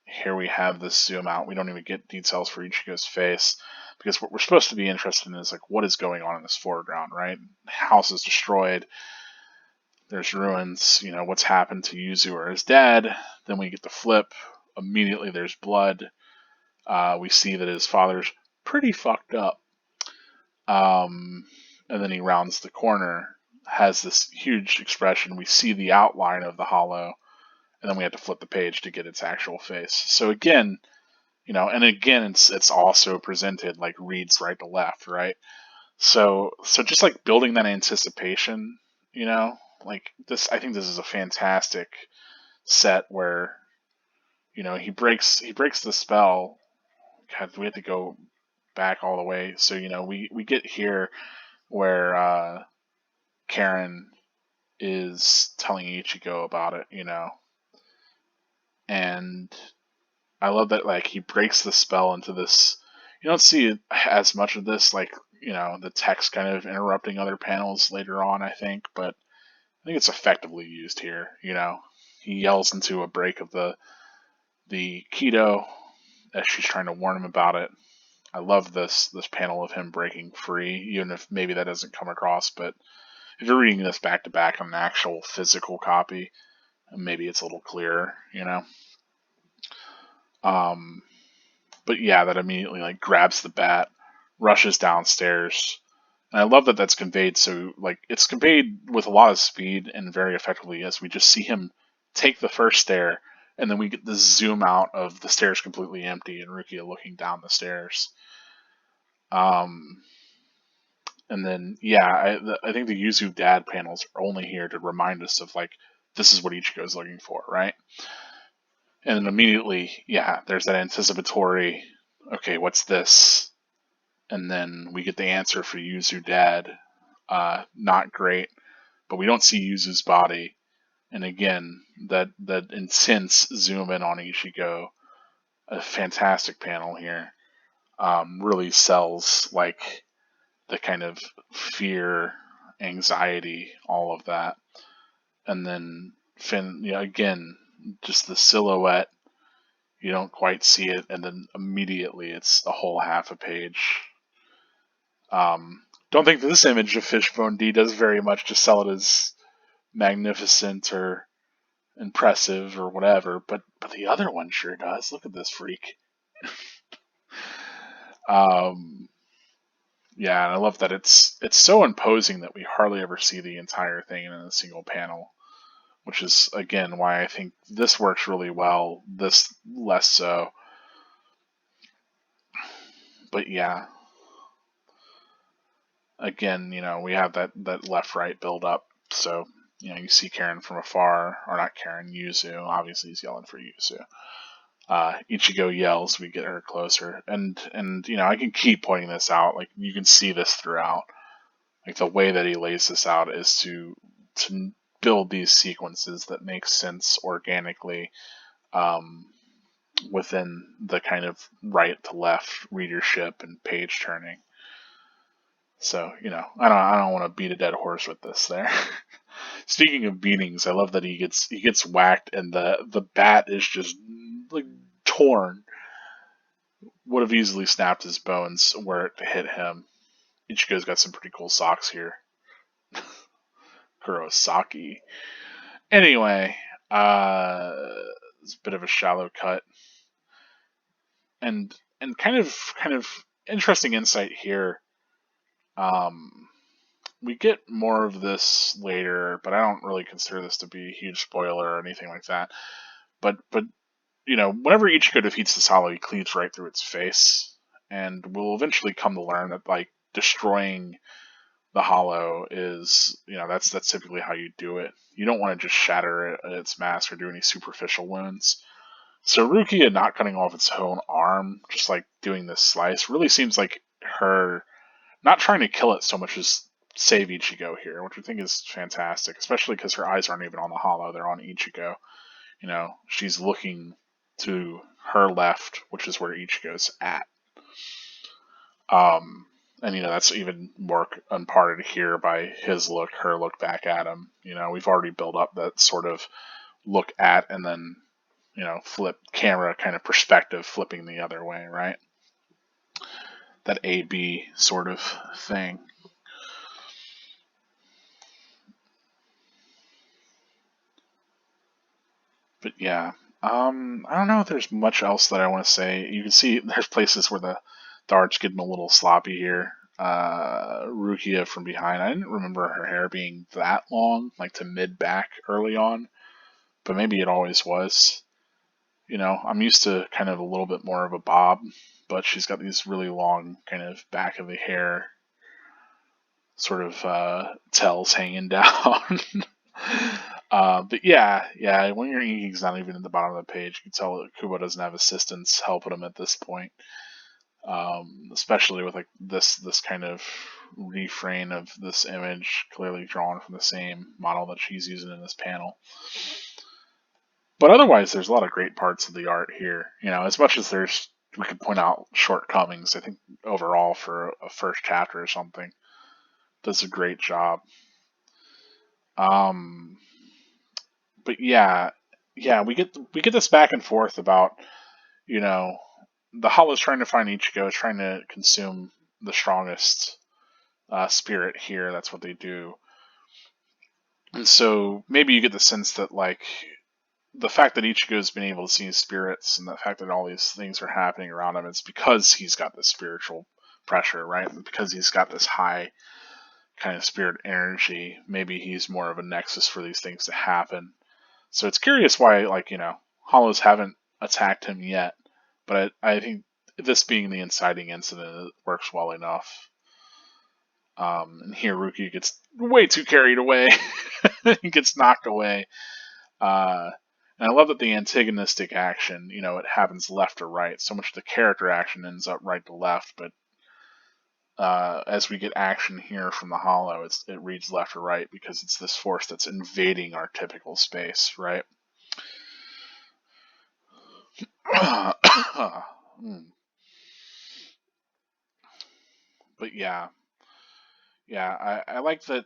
A: here we have this zoom out. We don't even get details for Ichigo's face because what we're supposed to be interested in is, like, what is going on in this foreground, right? The house is destroyed. There's ruins. What's happened to Yuzuru is dead. Then we get the flip. Immediately there's blood. We see that his father's pretty fucked up. And then he rounds the corner, has this huge expression. We see the outline of the hollow, and then we have to flip the page to get its actual face. So again, and again, it's also presented like reads right to left, right? So just like building that anticipation, like this, I think this is a fantastic set where, he breaks the spell. God, we have to go back all the way. So, we get here where Karen is telling Ichigo about it, and I love that, like, he breaks the spell into this. You don't see as much of this, like, the text kind of interrupting other panels later on, I think, but I think it's effectively used here. He yells into a break of the keto as she's trying to warn him about it. I love this panel of him breaking free, even if maybe that doesn't come across, but if you're reading this back to back on an actual physical copy, maybe it's a little clearer, But yeah, that immediately, like, grabs the bat, rushes downstairs, and I love that that's conveyed. So, like, it's conveyed with a lot of speed and very effectively as we just see him take the first stair, and then we get the zoom out of the stairs completely empty and Rukia looking down the stairs. And then, yeah, I think the Yuzu Dad panels are only here to remind us of, like, this is what Ichigo's looking for, right? And then immediately, yeah, there's that anticipatory, okay, what's this? And then we get the answer for Yuzu Dad. Not great, but we don't see Yuzu's body. And again, that intense zoom in on Ichigo, a fantastic panel here, really sells, like, the kind of fear, anxiety, all of that. And then Finn, again, just the silhouette, you don't quite see it, and then immediately it's a whole half a page. Don't think that this image of Fishbone D does very much to sell it as magnificent or impressive or whatever, but the other one sure does. Look at this freak. Yeah, and I love that it's so imposing that we hardly ever see the entire thing in a single panel, which is again why I think this works really well, this less so. But yeah, again, we have that left right build up, so you see Karen from afar, or not Karen, Yuzu. Obviously, he's yelling for Yuzu. Ichigo yells, we get her closer, and I can keep pointing this out. Like, you can see this throughout. Like, the way that he lays this out is to build these sequences that make sense organically within the kind of right to left readership and page turning. So I don't want to beat a dead horse with this there. Speaking of beatings, I love that he gets whacked and the bat is just like torn. Would have easily snapped his bones where it hit him. Ichigo's got some pretty cool socks here. Kurosaki. Anyway, it's a bit of a shallow cut, and kind of interesting insight here. We get more of this later, but I don't really consider this to be a huge spoiler or anything like that. But whenever Ichigo defeats this hollow, he cleaves right through its face, and we'll eventually come to learn that, like, destroying the hollow is, that's typically how you do it. You don't want to just shatter its mask or do any superficial wounds. So Rukia not cutting off its own arm, just like doing this slice, really seems like her not trying to kill it so much as save Ichigo here, which I think is fantastic, especially because her eyes aren't even on the hollow, they're on Ichigo. She's looking to her left, which is where Ichigo's at. And that's even more imparted here by his look, her look back at him. We've already built up that sort of look at and then, flip camera kind of perspective flipping the other way, right? That A-B sort of thing. But yeah, I don't know if there's much else that I want to say. You can see there's places where the art's getting a little sloppy here. Rukia from behind, I didn't remember her hair being that long, like to mid-back early on, but maybe it always was. I'm used to kind of a little bit more of a bob, but she's got these really long kind of back of the hair sort of tails hanging down. But yeah, when your inking's not even at the bottom of the page, you can tell that Kubo doesn't have assistants helping him at this point. Especially with like this kind of refrain of this image clearly drawn from the same model that she's using in this panel. But otherwise, there's a lot of great parts of the art here. As much as we could point out shortcomings, I think overall for a first chapter or something, does a great job. But yeah, we get this back and forth about, the Hollow's trying to find Ichigo, trying to consume the strongest spirit here. That's what they do. And so maybe you get the sense that, like, the fact that Ichigo's been able to see spirits and the fact that all these things are happening around him, it's because he's got this spiritual pressure, right? Because he's got this high kind of spirit energy. Maybe he's more of a nexus for these things to happen. So it's curious why, like, Hollows haven't attacked him yet. But I think this being the inciting incident, it works well enough. And here Rukia gets way too carried away. He gets knocked away. And I love that the antagonistic action, it happens left to right. So much of the character action ends up right to left, but as we get action here from the Hollow, it reads left to right because it's this force that's invading our typical space, right? But yeah, I like that.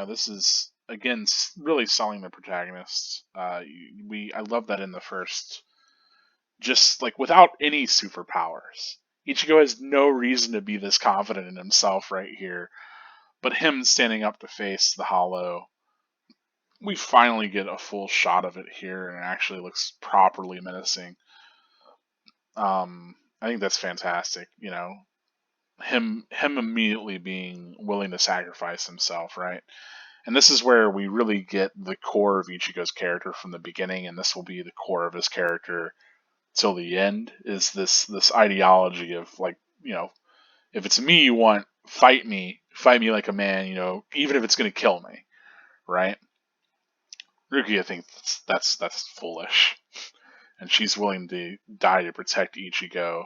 A: This is again really selling the protagonists. I love that in the first, just like without any superpowers, Ichigo has no reason to be this confident in himself right here. But him standing up to face the Hollow, we finally get a full shot of it here, and it actually looks properly menacing. I think that's fantastic. Him immediately being willing to sacrifice himself, right? And this is where we really get the core of Ichigo's character from the beginning, and this will be the core of his character till the end. Is this ideology of like, if it's me you want, fight me like a man, even if it's going to kill me, right? Rukia thinks that's foolish, and she's willing to die to protect Ichigo.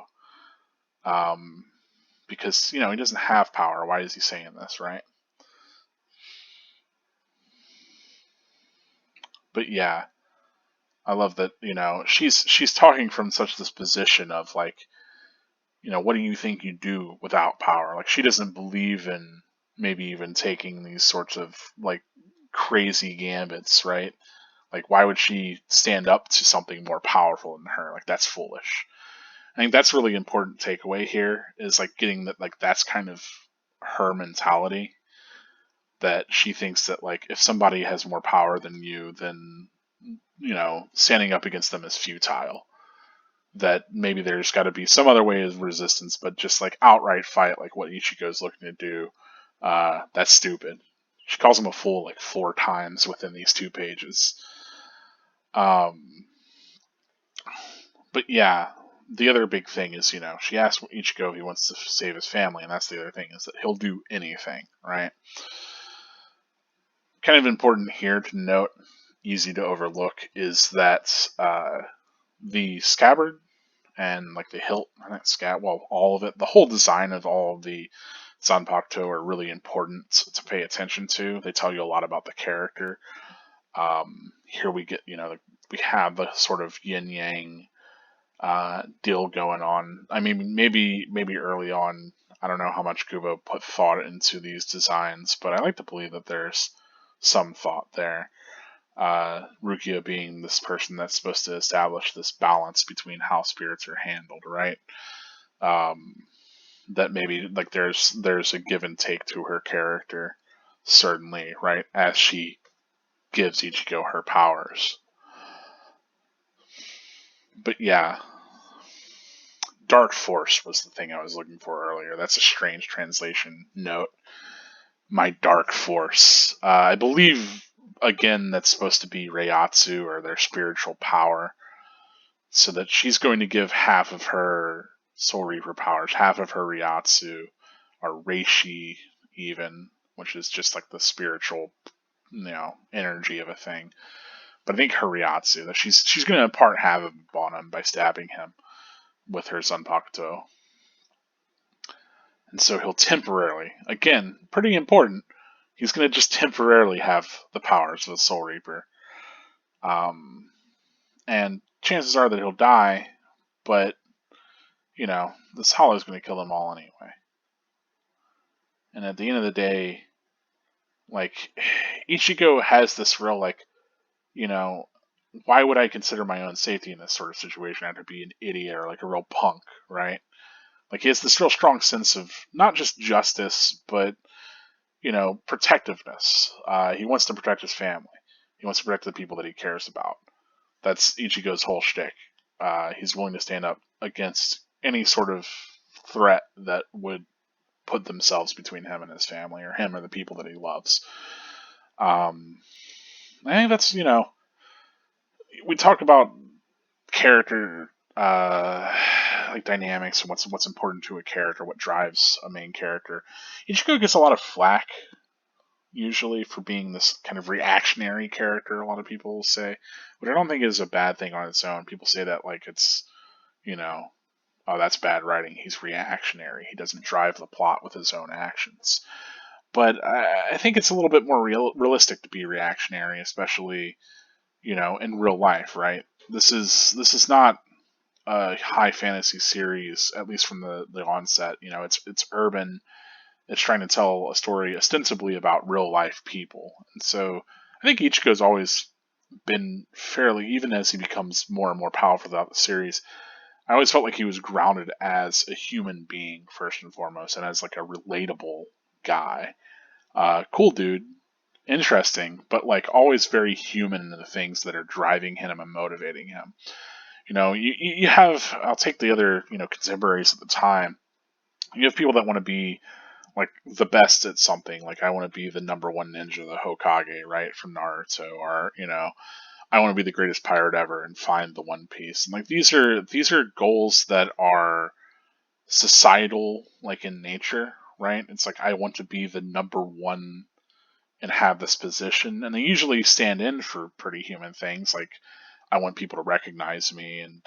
A: Because he doesn't have power. Why is he saying this, right? But yeah, I love that. She's talking from such this position of like, what do you think you do without power? Like she doesn't believe in maybe even taking these sorts of like crazy gambits, right? Like why would she stand up to something more powerful than her? Like that's foolish. I think that's really important takeaway here is like getting that, like that's kind of her mentality, that she thinks that like if somebody has more power than you, then standing up against them is futile. That maybe there's got to be some other way of resistance, but just like outright fight like what Ichigo's looking to do, that's stupid. She calls him a fool like 4 times within these 2 pages. But yeah, the other big thing is, she asks Ichigo if he wants to save his family, and that's the other thing, is that he'll do anything, right? Kind of important here to note, easy to overlook, is that the scabbard and like the hilt, all of it, the whole design of all of the Zanpakuto are really important to pay attention to. They tell you a lot about the character. Here we get, we have the sort of yin yang deal going on. I mean, maybe early on, I don't know how much Kubo put thought into these designs, but I like to believe that there's some thought there. Rukia being this person that's supposed to establish this balance between how spirits are handled, right? That maybe like there's a give and take to her character, certainly, right? As she gives Ichigo her powers. But yeah, Dark Force was the thing I was looking for earlier. That's a strange translation note. My Dark Force. I believe, again, that's supposed to be Reiatsu, or their spiritual power. So that she's going to give half of her Soul Reaper powers, half of her Reiatsu, or Reishi, even, which is just like the spiritual, energy of a thing. But I think her Reiatsu, that she's going to impart half of it on him by stabbing him with her Zanpakuto. And so he'll temporarily, again, pretty important, he's going to just temporarily have the powers of the Soul Reaper. And chances are that he'll die, but, this Hollow's going to kill them all anyway. And at the end of the day, like, Ichigo has this real, like, why would I consider my own safety in this sort of situation? I have to be an idiot or like a real punk, right? Like he has this real strong sense of not just justice, but protectiveness. He wants to protect his family. He wants to protect the people that he cares about. That's Ichigo's whole shtick. He's willing to stand up against any sort of threat that would put themselves between him and his family, or him or the people that he loves. I think that's, we talk about character, like dynamics and what's important to a character, what drives a main character. Ichigo gets a lot of flack usually for being this kind of reactionary character. A lot of people say, which I don't think is a bad thing on its own. People say that like it's you know oh, that's bad writing. He's reactionary. He doesn't drive the plot with his own actions. But I think it's a little bit more realistic to be reactionary, especially in real life, right? This is not a high fantasy series, at least from the onset. It's urban. It's trying to tell a story ostensibly about real life people, and so I think Ichigo's always been fairly, even as he becomes more and more powerful throughout the series. I always felt like he was grounded as a human being first and foremost, and as like a relatable guy. Cool dude, interesting, but like always very human in the things that are driving him and motivating him. You have, I'll take the other contemporaries at the time. You have people that want to be like the best at something. Like I want to be the number one ninja, the Hokage, right, from Naruto, or I want to be the greatest pirate ever and find the One Piece. And like these are goals that are societal, like in nature, right? It's like I want to be the number one and have this position, and they usually stand in for pretty human things. Like I want people to recognize me and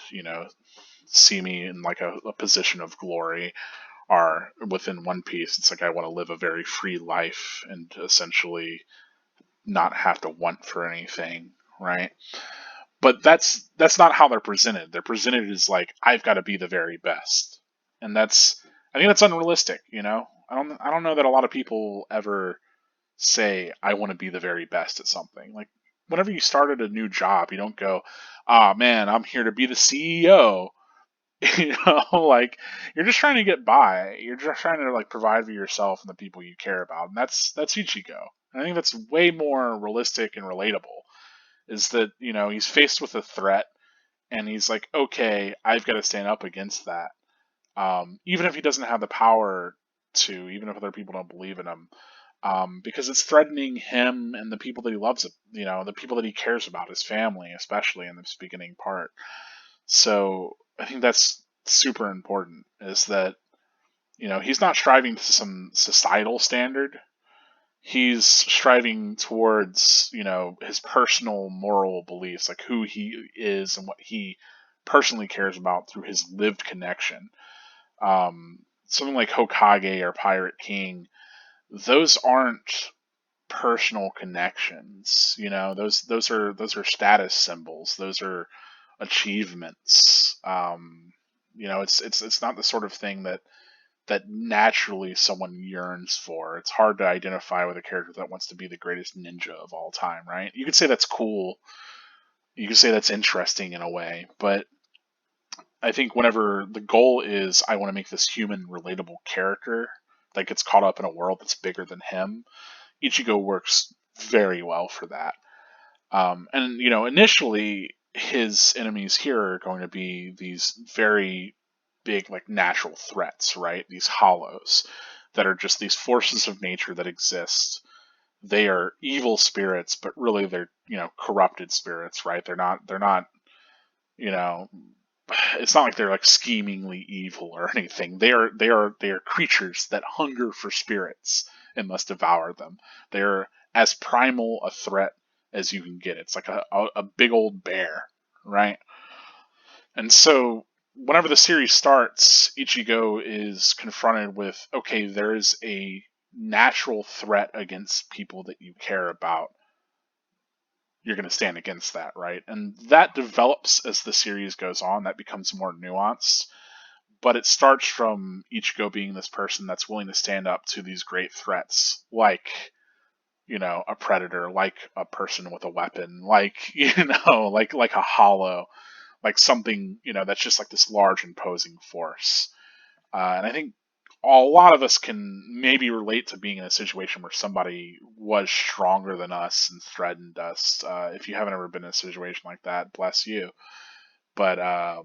A: see me in like a position of glory. Or within One Piece, it's like I want to live a very free life and essentially not have to want for anything, right? But that's not how they're presented. They're presented as like I've got to be the very best, and I think that's unrealistic. I don't know that a lot of people ever say I want to be the very best at something. Like whenever you started a new job, you don't go, "Ah, man, I'm here to be the CEO." Like you're just trying to get by. You're just trying to like provide for yourself and the people you care about, and that's Ichigo. And I think that's way more realistic and relatable. Is that he's faced with a threat, and he's like, okay, I've got to stand up against that. Even if he doesn't have the power to, even if other people don't believe in him, because it's threatening him and the people that he loves, the people that he cares about, his family, especially in this beginning part. So I think that's super important. Is that he's not striving to some societal standard. He's striving towards his personal moral beliefs, like who he is and what he personally cares about through his lived connection. Something like Hokage or Pirate King, those aren't personal connections. Those are status symbols. Those are achievements. It's not the sort of thing that naturally someone yearns for. It's hard to identify with a character that wants to be the greatest ninja of all time, right? You could say that's cool. You could say that's interesting in a way, but I think whenever the goal is I want to make this human relatable character that gets caught up in a world that's bigger than him, Ichigo works very well for that. And initially his enemies here are going to be these very big, like natural threats, right? These hollows that are just these forces of nature that exist. They are evil spirits, but really they're corrupted spirits, right? They're not you know it's not like they're like schemingly evil or anything. They are creatures that hunger for spirits and must devour them. They're as primal a threat as you can get. It's like a big old bear, right? And so whenever the series starts, Ichigo is confronted with, okay, there is a natural threat against people that you care about. You're going to stand against that, right? And that develops as the series goes on. That becomes more nuanced. But it starts from Ichigo being this person that's willing to stand up to these great threats, like a predator, like a person with a weapon, like like a hollow, like something that's just like this large imposing force. And I think a lot of us can maybe relate to being in a situation where somebody was stronger than us and threatened us. If you haven't ever been in a situation like that, bless you. But a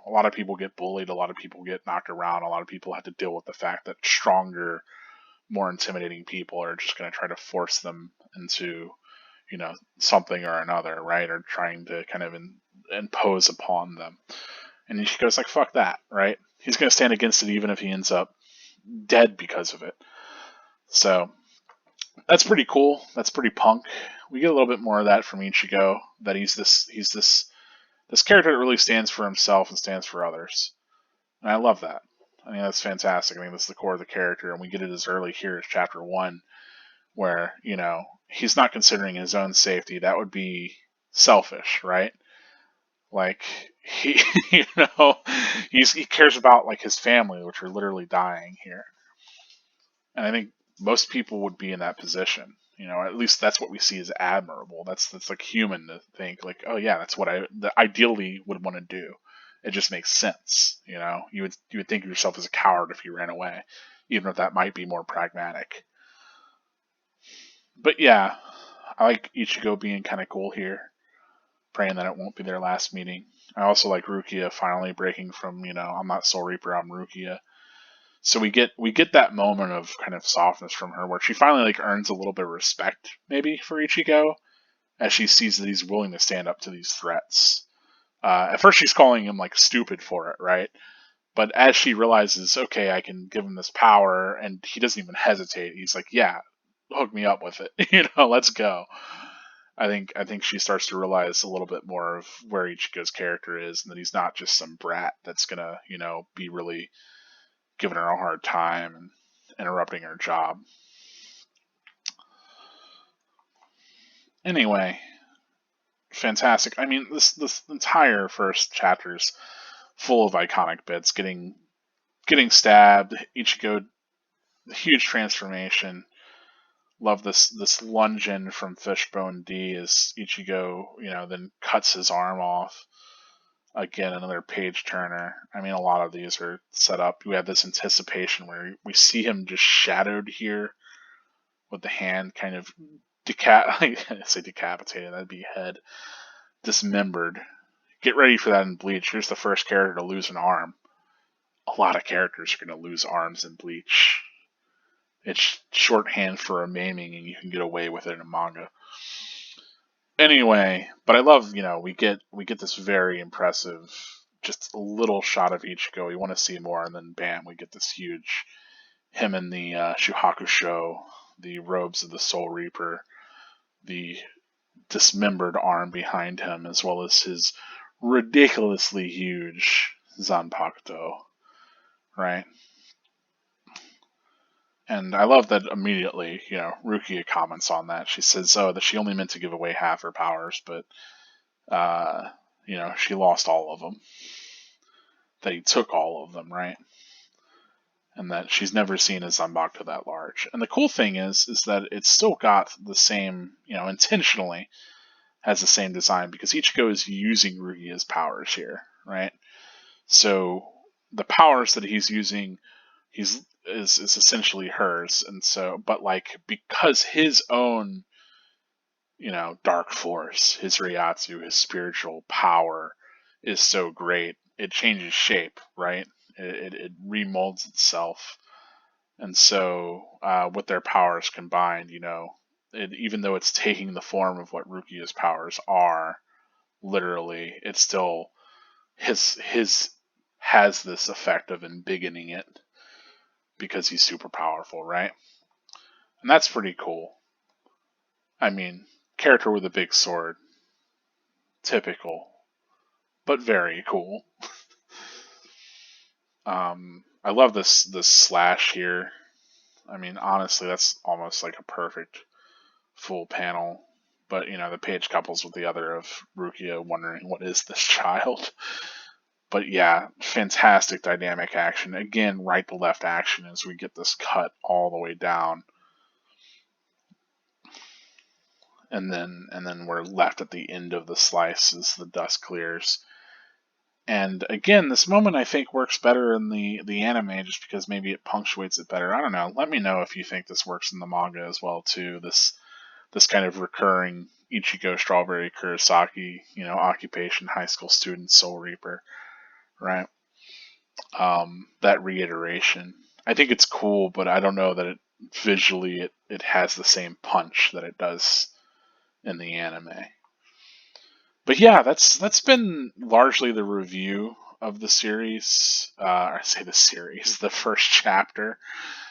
A: lot of people get bullied, a lot of people get knocked around, a lot of people have to deal with the fact that stronger, more intimidating people are just going to try to force them into something or another, right? Or trying to kind of impose upon them. And Ichigo's like, fuck that, right? He's going to stand against it even if he ends up dead because of it. So that's pretty cool. That's pretty punk. We get a little bit more of that from Ichigo, that he's this character that really stands for himself and stands for others. And I love that. I mean, that's fantastic. I mean, that's the core of the character, and we get it as early here as chapter 1, where, he's not considering his own safety. That would be selfish, right? Like, he, he cares about, like, his family, which are literally dying here. And I think most people would be in that position. At least that's what we see as admirable. That's like human to think, like, oh yeah, that's what I ideally would want to do. It just makes sense. You would think of yourself as a coward if you ran away, even if that might be more pragmatic. But yeah, I like Ichigo being kind of cool here, praying that it won't be their last meeting. I also like Rukia finally breaking from, I'm not Soul Reaper, I'm Rukia. So we get that moment of kind of softness from her, where she finally like earns a little bit of respect, maybe, for Ichigo, as she sees that he's willing to stand up to these threats. At first, she's calling him like stupid for it, right? But as she realizes, okay, I can give him this power, and he doesn't even hesitate. He's like, yeah, hook me up with it, let's go. I think she starts to realize a little bit more of where Ichigo's character is, and that he's not just some brat that's gonna, be really giving her a hard time and interrupting her job. Anyway, fantastic. I mean, this entire first chapter's full of iconic bits. Getting stabbed, Ichigo, huge transformation. Love this lunge in from Fishbone D as Ichigo, then cuts his arm off. Again, another page turner. I mean, a lot of these are set up. We have this anticipation where we see him just shadowed here with the hand kind of I say decapitated, that'd be head. Dismembered. Get ready for that in Bleach. Here's the first character to lose an arm. A lot of characters are going to lose arms in Bleach. It's shorthand for a maiming, and you can get away with it in a manga. Anyway, but I love, we get this very impressive, just a little shot of Ichigo. We want to see more, and then bam, we get this huge, him in the Shuhakusho, the robes of the Soul Reaper, the dismembered arm behind him, as well as his ridiculously huge Zanpakuto, right? And I love that immediately, Rukia comments on that. She says, that she only meant to give away half her powers, but, she lost all of them. That he took all of them, right? And that she's never seen a Zanpakuto that large. And the cool thing is that it's still got the same, intentionally has the same design, because Ichigo is using Rukia's powers here, right? So the powers that he's using, is essentially hers, and so, but like, because his own, dark force, his Ryatsu, his spiritual power is so great, it changes shape, right? It remolds itself, and so with their powers combined, even though it's taking the form of what Rukia's powers are, literally, it's still his has this effect of embiggening it, because he's super powerful, right? And that's pretty cool. I mean, character with a big sword. Typical, but very cool. I love this slash here. I mean, honestly, that's almost like a perfect full panel. But, the page couples with the other of Rukia wondering, what is this child? But yeah, fantastic dynamic action. Again, right to left action as we get this cut all the way down. And then we're left at the end of the slice as the dust clears. And again, this moment I think works better in the anime, just because maybe it punctuates it better. I don't know. Let me know if you think this works in the manga as well too. This kind of recurring Ichigo Strawberry Kurosaki, occupation high school student Soul Reaper, right? That reiteration. I think it's cool, but I don't know that it visually it has the same punch that it does in the anime. But yeah, that's been largely the review of the series, or I say the series, the first chapter.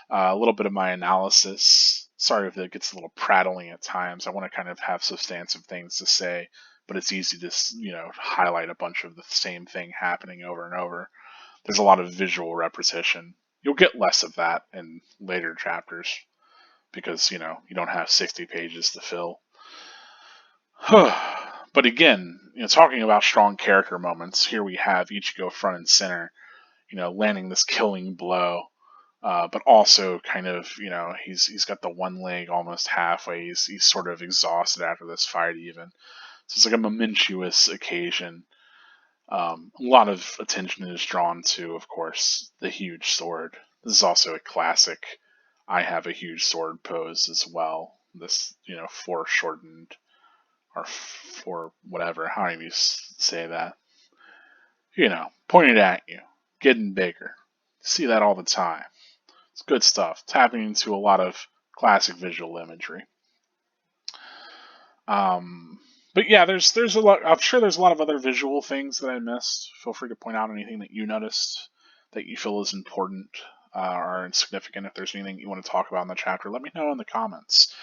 A: A little bit of my analysis. Sorry if it gets a little prattling at times. I want to kind of have substantive things to say, but it's easy to, highlight a bunch of the same thing happening over and over. There's a lot of visual repetition. You'll get less of that in later chapters because, you don't have 60 pages to fill. But again, talking about strong character moments, here we have Ichigo front and center, landing this killing blow. But also kind of, he's got the one leg almost halfway. He's sort of exhausted after this fight even. So it's like a momentous occasion. A lot of attention is drawn to, of course, the huge sword. This is also a classic I have a huge sword pose as well. This, foreshortened or for whatever, how do you say that? Pointed at you, getting bigger. See that all the time. It's good stuff. Tapping into a lot of classic visual imagery. But yeah, there's a lot. I'm sure there's a lot of other visual things that I missed. Feel free to point out anything that you noticed that you feel is important or insignificant. If there's anything you want to talk about in the chapter, let me know in the comments.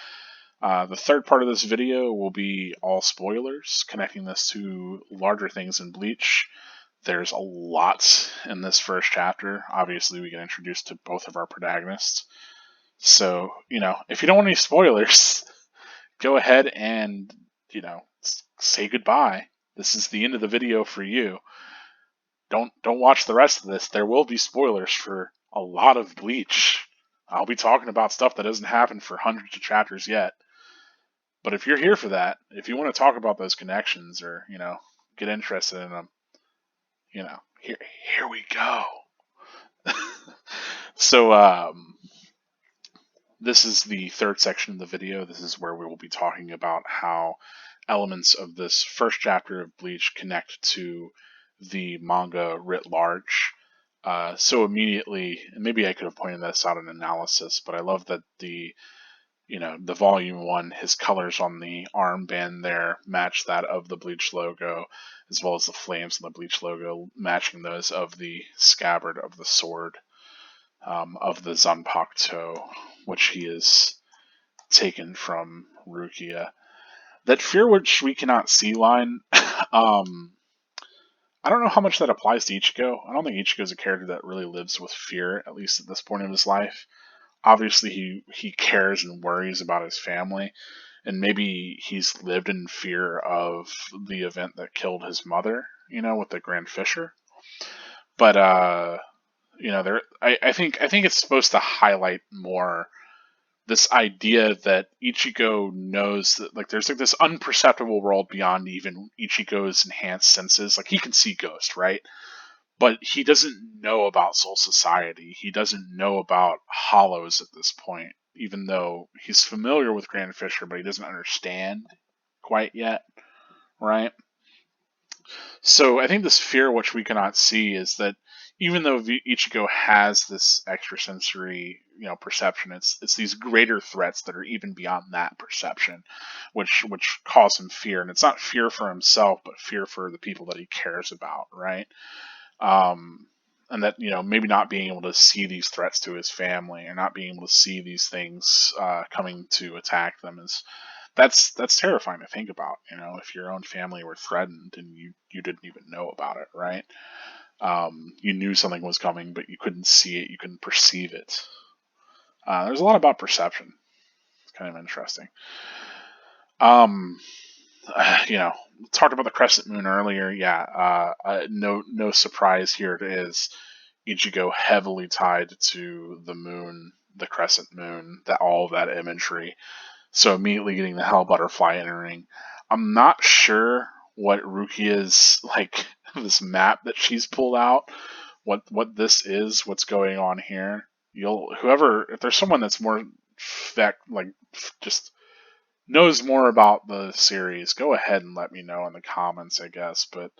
A: The third part of this video will be all spoilers, connecting this to larger things in Bleach. There's a lot in this first chapter. Obviously, we get introduced to both of our protagonists. So, if you don't want any spoilers, go ahead and, say goodbye. This is the end of the video for you. Don't watch the rest of this. There will be spoilers for a lot of Bleach. I'll be talking about stuff that hasn't happened for hundreds of chapters yet. But if you're here for that, if you want to talk about those connections or, get interested in them, here we go. So, this is the third section of the video. This is where we will be talking about how elements of this first chapter of Bleach connect to the manga writ large. So immediately, and maybe I could have pointed this out in analysis, but I love that the volume 1, his colors on the armband there match that of the Bleach logo, as well as the flames on the Bleach logo matching those of the scabbard of the sword of the Zanpakuto, which he is taken from Rukia. That fear which we cannot see line, I don't know how much that applies to Ichigo. I don't think Ichigo is a character that really lives with fear, at least at this point of his life. Obviously, he cares and worries about his family, and maybe he's lived in fear of the event that killed his mother, with the Grand Fisher. But I think it's supposed to highlight more this idea that Ichigo knows that there's this unperceptible world beyond even Ichigo's enhanced senses. He can see ghosts, right? But he doesn't know about Soul Society. He doesn't know about Hollows at this point, even though he's familiar with Grand Fisher, but he doesn't understand quite yet, right? So I think this fear which we cannot see is that even though Ichigo has this extrasensory, perception, it's these greater threats that are even beyond that perception, which cause him fear, and it's not fear for himself, but fear for the people that he cares about, right? And that maybe not being able to see these threats to his family, or not being able to see these things coming to attack them that's terrifying to think about. If your own family were threatened and you didn't even know about it, right? You knew something was coming, but you couldn't see it, you couldn't perceive it. There's a lot about perception. It's kind of interesting. Talked about the crescent moon earlier. Yeah, no surprise here. It is Ichigo heavily tied to the moon, the crescent moon, all of that imagery. So immediately getting the hell butterfly entering. I'm not sure what Rukia's this map that she's pulled out, what this is, what's going on here. If there's someone that's more just knows more about the series, go ahead and let me know in the comments, I guess. But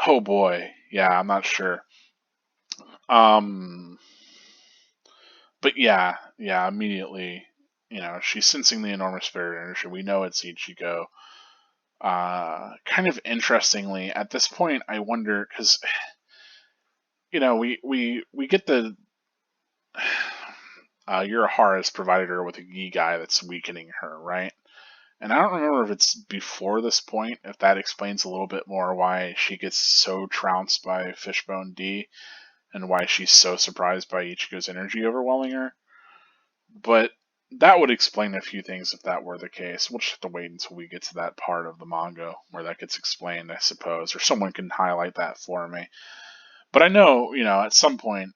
A: oh boy, yeah, I'm not sure. But yeah, immediately, she's sensing the enormous spirit energy. We know it's Ichigo. Kind of interestingly, at this point, I wonder, because we get the Urahara has provided her with a gi guy that's weakening her, right? And I don't remember if it's before this point, if that explains a little bit more why she gets so trounced by Fishbone D and why she's so surprised by Ichigo's energy overwhelming her. But that would explain a few things if that were the case. We'll just have to wait until we get to that part of the manga where that gets explained, I suppose, or someone can highlight that for me. But I know, at some point,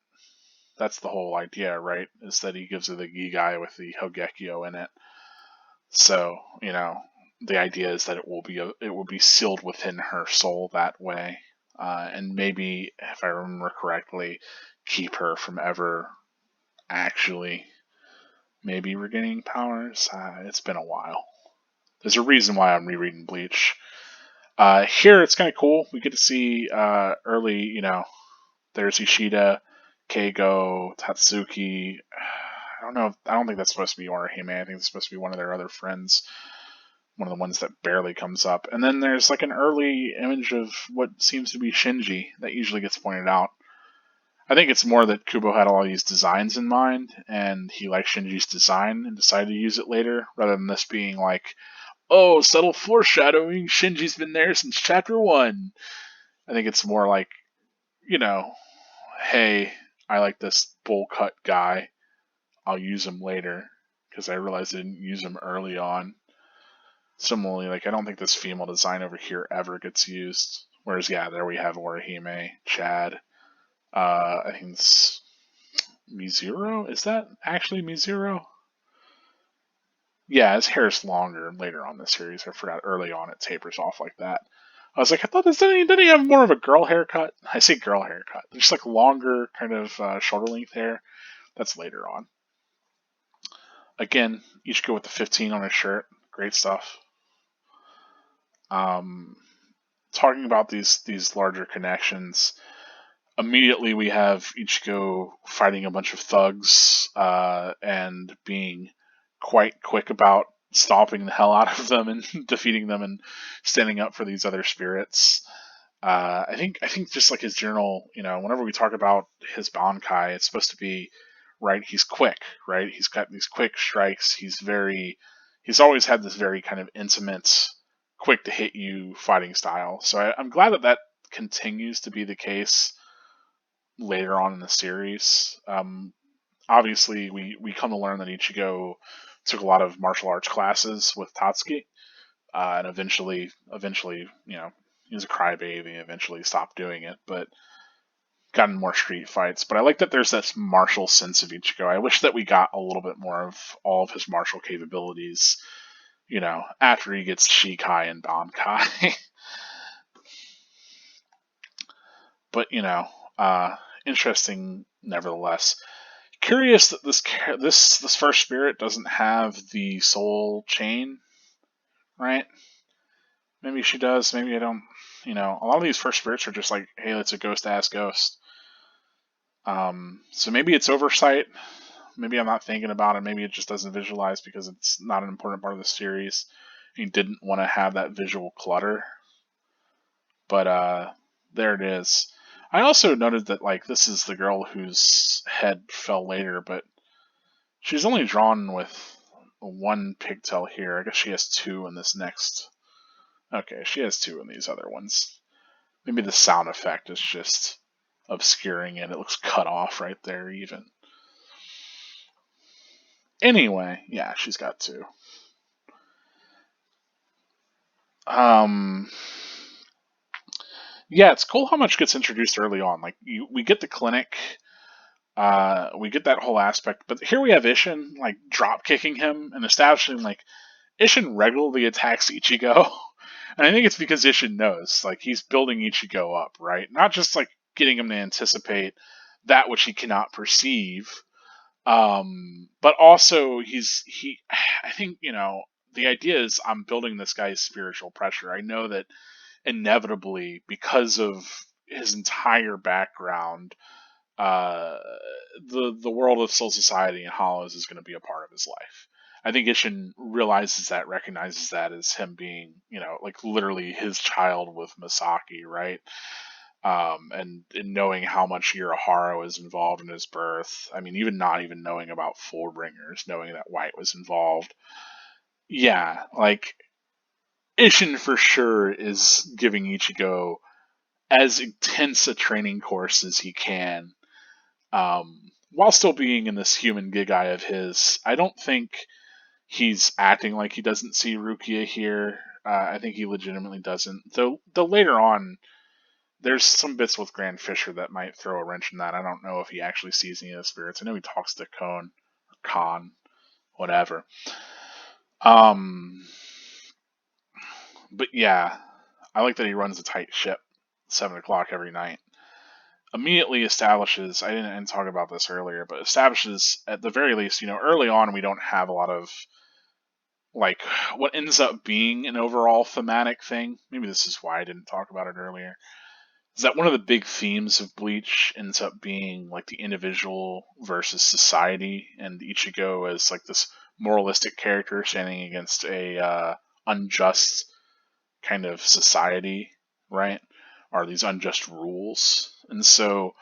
A: that's the whole idea, right? Is that he gives her the gi guy with the Hogekyo in it. So, the idea is that it will be sealed within her soul that way, and maybe, if I remember correctly, keep her from ever actually maybe regaining powers. It's been a while. There's a reason why I'm rereading Bleach. Here it's kind of cool. We get to see early, there's Ishida, Keigo, Tatsuki. I don't know. I don't think that's supposed to be Orihime. I think it's supposed to be one of their other friends. One of the ones that barely comes up. And then there's like an early image of what seems to be Shinji that usually gets pointed out. I think it's more that Kubo had all these designs in mind, and he liked Shinji's design and decided to use it later, rather than this being like, oh, subtle foreshadowing, Shinji's been there since chapter 1. I think it's more like, hey, I like this bowl cut guy. I'll use him later, because I realized I didn't use him early on. Similarly, I don't think this female design over here ever gets used. Whereas, yeah, there we have Orihime, Chad. I think it's Mizuro. Is that actually Mizuro? Yeah, his hair is longer later on in the series. I forgot early on it tapers off like that. I was like, I thought didn't he have more of a girl haircut? I say girl haircut. Just like longer kind of shoulder length hair. That's later on. Again, Ichigo with the 15 on his shirt. Great stuff. Talking about these larger connections, immediately we have Ichigo fighting a bunch of thugs and being quite quick about stomping the hell out of them and defeating them and standing up for these other spirits. I think just like his journal, whenever we talk about his Bankai, it's supposed to be right. He's quick, right? He's got these quick strikes. He's always had this very kind of intimate, quick to hit you fighting style. So I'm glad that continues to be the case later on in the series. Obviously, we come to learn that Ichigo took a lot of martial arts classes with Tatsuki, and eventually, he was a crybaby. Eventually, stopped doing it, but got in more street fights. But I like that there's this martial sense of Ichigo. I wish that we got a little bit more of all of his martial capabilities. After he gets Shikai and Bankai. But interesting nevertheless. Curious that this first spirit doesn't have the soul chain, right? Maybe she does. Maybe I don't. A lot of these first spirits are just like, hey, it's a ghost ass ghost. So maybe it's oversight. Maybe I'm not thinking about it. Maybe it just doesn't visualize because it's not an important part of the series. He didn't want to have that visual clutter. But there it is. I also noted that this is the girl whose head fell later, but she's only drawn with one pigtail here. I guess she has two in this next. Okay, she has two in these other ones. Maybe the sound effect is just obscuring it. It looks cut off right there, even. Anyway, yeah, she's got two. Yeah, it's cool how much gets introduced early on. We get the clinic, we get that whole aspect, but here we have Ishin drop kicking him and establishing Ishin regularly attacks Ichigo, and I think it's because Ishin knows he's building Ichigo up, right? Not just getting him to anticipate that which he cannot perceive, but also I think the idea is I'm building this guy's spiritual pressure. I know that inevitably, because of his entire background, the world of Soul Society and Hollows is going to be a part of his life. I think Ishin realizes that, recognizes that as him being, literally his child with Masaki, right? and knowing how much Urahara is involved in his birth. I mean, even not even knowing about Fullbringers, knowing that White was involved. Yeah, like, Ishin for sure is giving Ichigo as intense a training course as he can, while still being in this human gig eye of his. I don't think he's acting like he doesn't see Rukia here. I think he legitimately doesn't. Though later on, there's some bits with Grand Fisher that might throw a wrench in that. I don't know if he actually sees any of the spirits. I know he talks to Khan, whatever. Um, but yeah, I like that he runs a tight ship, 7 o'clock every night. Immediately establishes. I didn't talk about this earlier, but establishes at the very least. Early on we don't have a lot of like what ends up being an overall thematic thing. Maybe this is why I didn't talk about it earlier. Is that one of the big themes of Bleach ends up being like the individual versus society, and Ichigo as like this moralistic character standing against a unjust kind of society, right? Are these unjust rules? And so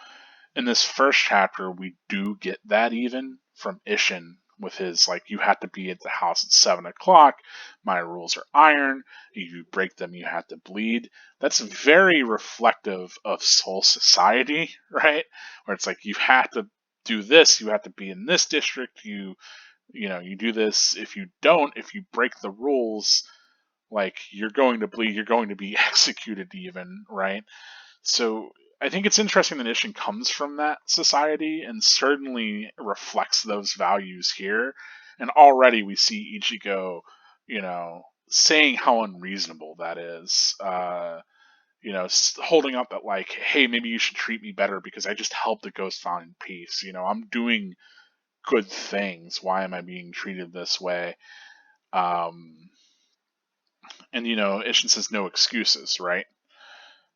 A: in this first chapter, we do get that even from Ishin with his, like, you have to be at the house at 7 o'clock. My rules are iron. If you break them, you have to bleed. That's very reflective of Soul Society, right? Where it's like you have to do this. You have to be in this district. You do this. If you don't, if you break the rules, like, you're going to bleed. You're going to be executed, even, right? So I think it's interesting that Ishin comes from that society and certainly reflects those values here. And already we see Ichigo, saying how unreasonable that is. Holding up that, like, hey, maybe you should treat me better because I just helped the ghost find peace. I'm doing good things. Why am I being treated this way? And Ishin says no excuses, right?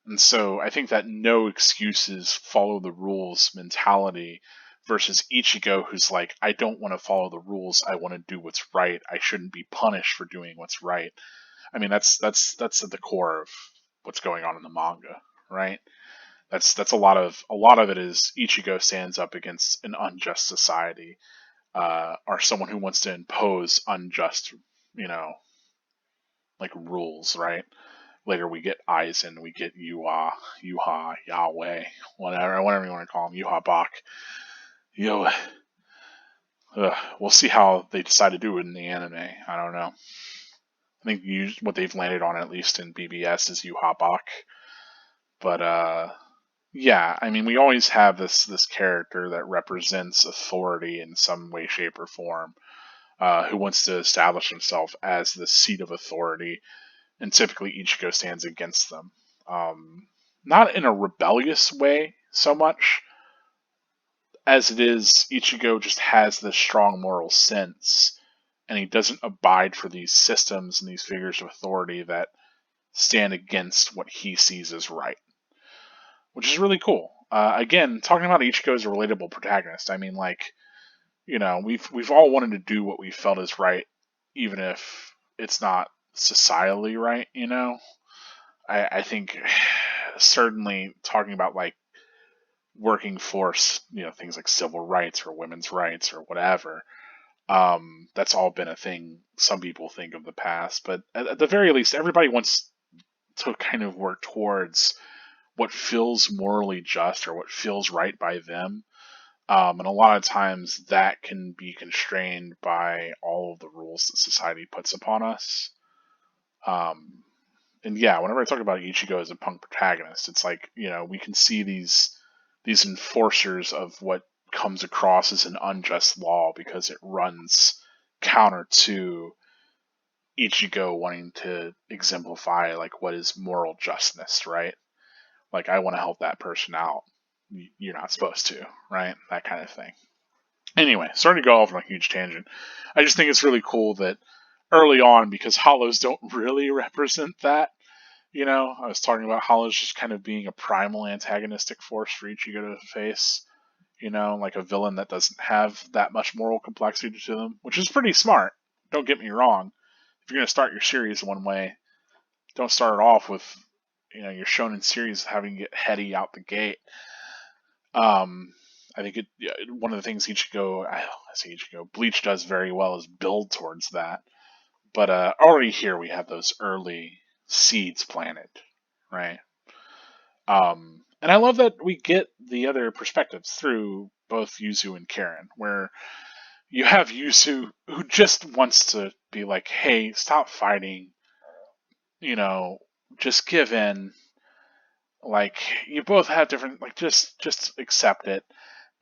A: And so I think that no excuses, follow the rules mentality versus Ichigo, who's like, I don't want to follow the rules. I want to do what's right. I shouldn't be punished for doing what's right. I mean, that's at the core of what's going on in the manga, right? That's a lot of it is Ichigo stands up against an unjust society, or someone who wants to impose unjust, you know, like, rules, right? Later we get Aizen, we get Yuha, Yahweh, whatever you want to call him, Yuha Bach. Yo, we'll see how they decide to do it in the anime. I don't know. I think what they've landed on, at least in BBS, is Yuha Bach. But yeah, I mean, we always have this character that represents authority in some way, shape, or form, who wants to establish himself as the seat of authority, and typically Ichigo stands against them. Not in a rebellious way so much as it is Ichigo just has this strong moral sense, and he doesn't abide for these systems and these figures of authority that stand against what he sees as right, which is really cool. Again, talking about Ichigo as a relatable protagonist, I mean, like, we've all wanted to do what we felt is right, even if it's not societally right. I think certainly talking about, like, working for things like civil rights or women's rights or whatever, that's all been a thing some people think of the past. But at the very least, everybody wants to kind of work towards what feels morally just or what feels right by them. And a lot of times that can be constrained by all of the rules that society puts upon us. And yeah, whenever I talk about Ichigo as a punk protagonist, it's like, we can see these enforcers of what comes across as an unjust law because it runs counter to Ichigo wanting to exemplify, like, what is moral justness, right? Like, I want to help that person out. You're not supposed to, right? That kind of thing. Anyway, sorry to go off on a huge tangent. I just think it's really cool that early on, because hollows don't really represent that. I was talking about hollows just kind of being a primal antagonistic force for Ichigo to face. Like a villain that doesn't have that much moral complexity to them, which is pretty smart. Don't get me wrong. If you're going to start your series one way, don't start it off with, you're shown in series having to get heady out the gate. I think one of the things Bleach does very well is build towards that. But already here we have those early seeds planted, right? And I love that we get the other perspectives through both Yuzu and Karen, where you have Yuzu who just wants to be like, hey, stop fighting, just give in. Like, you both have different, like, just accept it.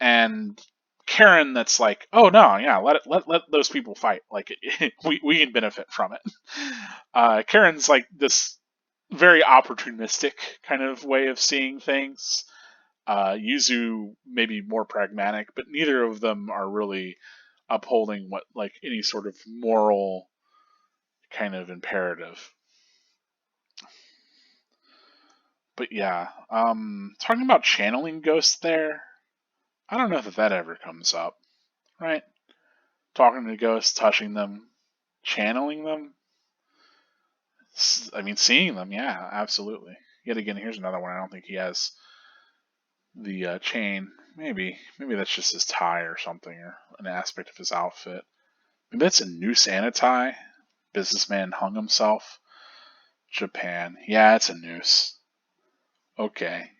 A: And Karen, that's like, oh no, yeah, let those people fight. Like, we can benefit from it. Karen's like this very opportunistic kind of way of seeing things. Yuzu maybe more pragmatic, but neither of them are really upholding what like any sort of moral kind of imperative. But yeah, talking about channeling ghosts there, I don't know that ever comes up, right? Talking to ghosts, touching them, channeling them. I mean, seeing them, yeah, absolutely. Yet again, here's another one. I don't think he has the chain. Maybe that's just his tie or something, or an aspect of his outfit. Maybe that's a noose and a tie. Businessman hung himself. Japan. Yeah, it's a noose. Okay.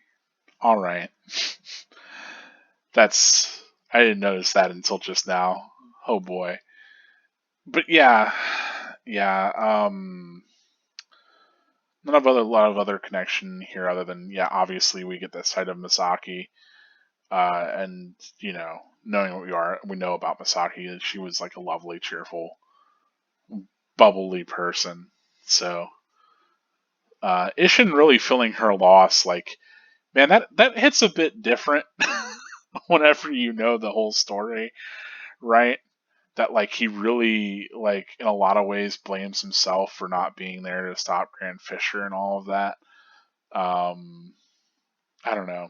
A: All right. I didn't notice that until just now. Oh boy. But yeah. Not a lot of other connection here other than, yeah, obviously we get the sight of Misaki. And, knowing what we know about Misaki, she was like a lovely, cheerful, bubbly person. So, Ishin really feeling her loss, like, man, that hits a bit different whenever you know the whole story, right? That like he really like in a lot of ways blames himself for not being there to stop Grand Fisher and all of that. I don't know.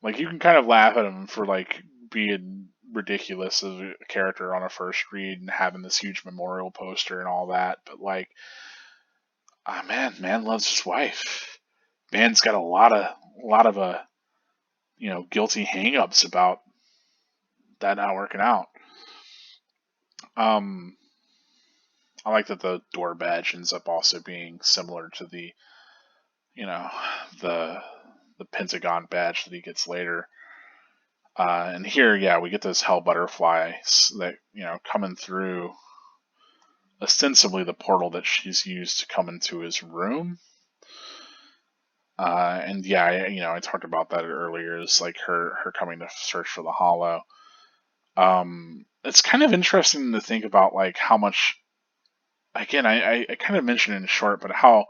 A: Like you can kind of laugh at him for like being ridiculous as a character on a first read and having this huge memorial poster and all that, but like, man loves his wife. Man's got a lot of guilty hang-ups about that not working out. I like that the door badge ends up also being similar to the, the Pentagon badge that he gets later. And here, yeah, we get those hell butterflies that, coming through ostensibly the portal that she's used to come into his room. And yeah, I talked about that earlier. Is like her coming to search for the hollow. It's kind of interesting to think about like how much. Again, I kind of mentioned in short, but how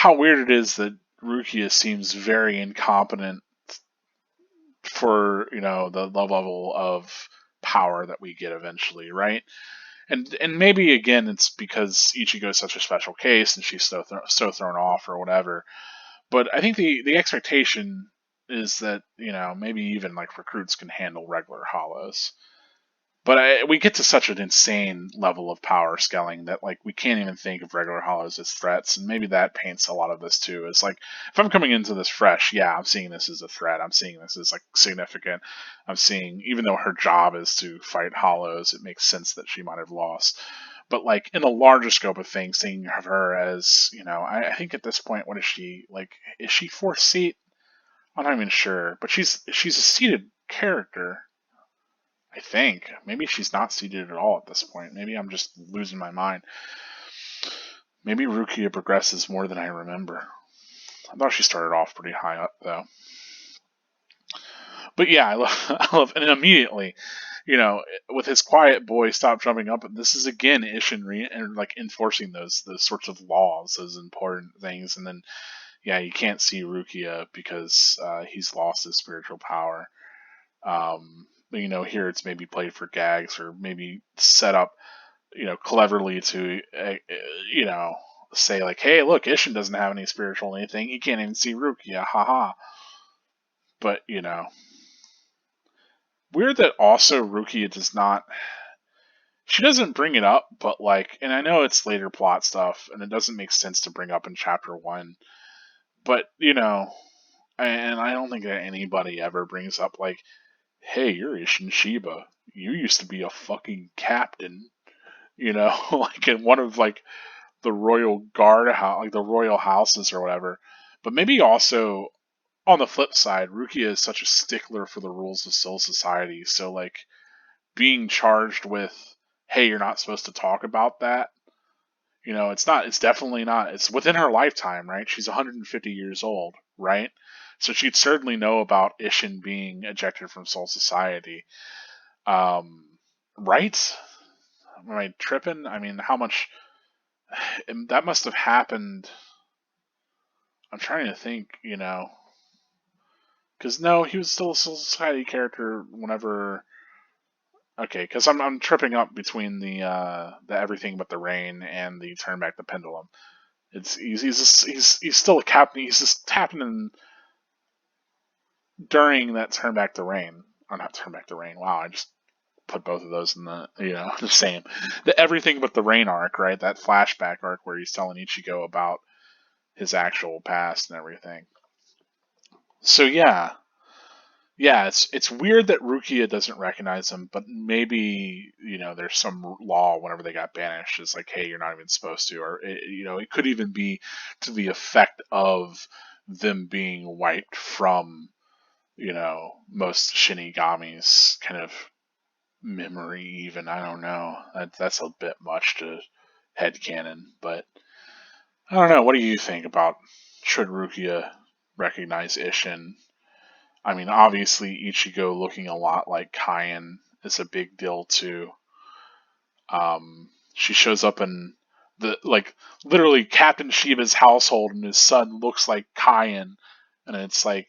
A: weird it is that Rukia seems very incompetent for the level of power that we get eventually, right? And maybe again it's because Ichigo is such a special case and she's so thrown off or whatever. But I think the expectation is that maybe even like recruits can handle regular hollows. But we get to such an insane level of power scaling that like we can't even think of regular hollows as threats, and maybe that paints a lot of this too. It's like if I'm coming into this fresh, yeah, I'm seeing this as a threat. I'm seeing this as like significant. I'm seeing even though her job is to fight hollows, it makes sense that she might have lost. But like in the larger scope of things, seeing of her as I think at this point, what is she like? Is she fourth seat? I'm not even sure, but she's a seated character. I think. Maybe she's not seated at all at this point. Maybe I'm just losing my mind. Maybe Rukia progresses more than I remember. I thought she started off pretty high up, though. But yeah, I love, and immediately, with his quiet boy, stop jumping up. And this is again Ishin and like enforcing those sorts of laws, those important things. And then, yeah, you can't see Rukia because he's lost his spiritual power. Here it's maybe played for gags or maybe set up, cleverly to, say like, hey, look, Ishin doesn't have any spiritual anything. He can't even see Rukia, haha. But, weird that also Rukia does not, she doesn't bring it up, but like, and I know it's later plot stuff and it doesn't make sense to bring up in chapter 1, But, and I don't think that anybody ever brings up, like, hey, you're Ishin Shiba. You used to be a fucking captain, like in one of, like, the royal guard house, like the royal houses or whatever. But maybe also on the flip side, Rukia is such a stickler for the rules of Soul Society. So, like, being charged with, hey, you're not supposed to talk about that. It's definitely not. It's within her lifetime, right? She's 150 years old, right? So she'd certainly know about Ishin being ejected from Soul Society. Right? Am I tripping? I mean, how much that must have happened. I'm trying to think, because no, he was still a Soul Society character whenever. Okay, because I'm tripping up between the Everything But the Rain and the Turn Back the Pendulum. He's still a captain. He's just captain during that Turn Back the Rain, or not Turn Back the Rain. Wow, I just put both of those in the the same. The Everything But the Rain arc, right? That flashback arc where he's telling Ichigo about his actual past and everything. So yeah, it's weird that Rukia doesn't recognize him, but maybe there's some law whenever they got banished. It's like, hey, you're not even supposed to, or it could even be to the effect of them being wiped from most Shinigami's kind of memory. Even I don't know. That's a bit much to headcanon, but I don't know. What do you think about should Rukia recognize Ishin? I mean, obviously, Ichigo looking a lot like Kyan is a big deal too. She shows up in literally Captain Shiba's household, and his son looks like Kyan, and it's like,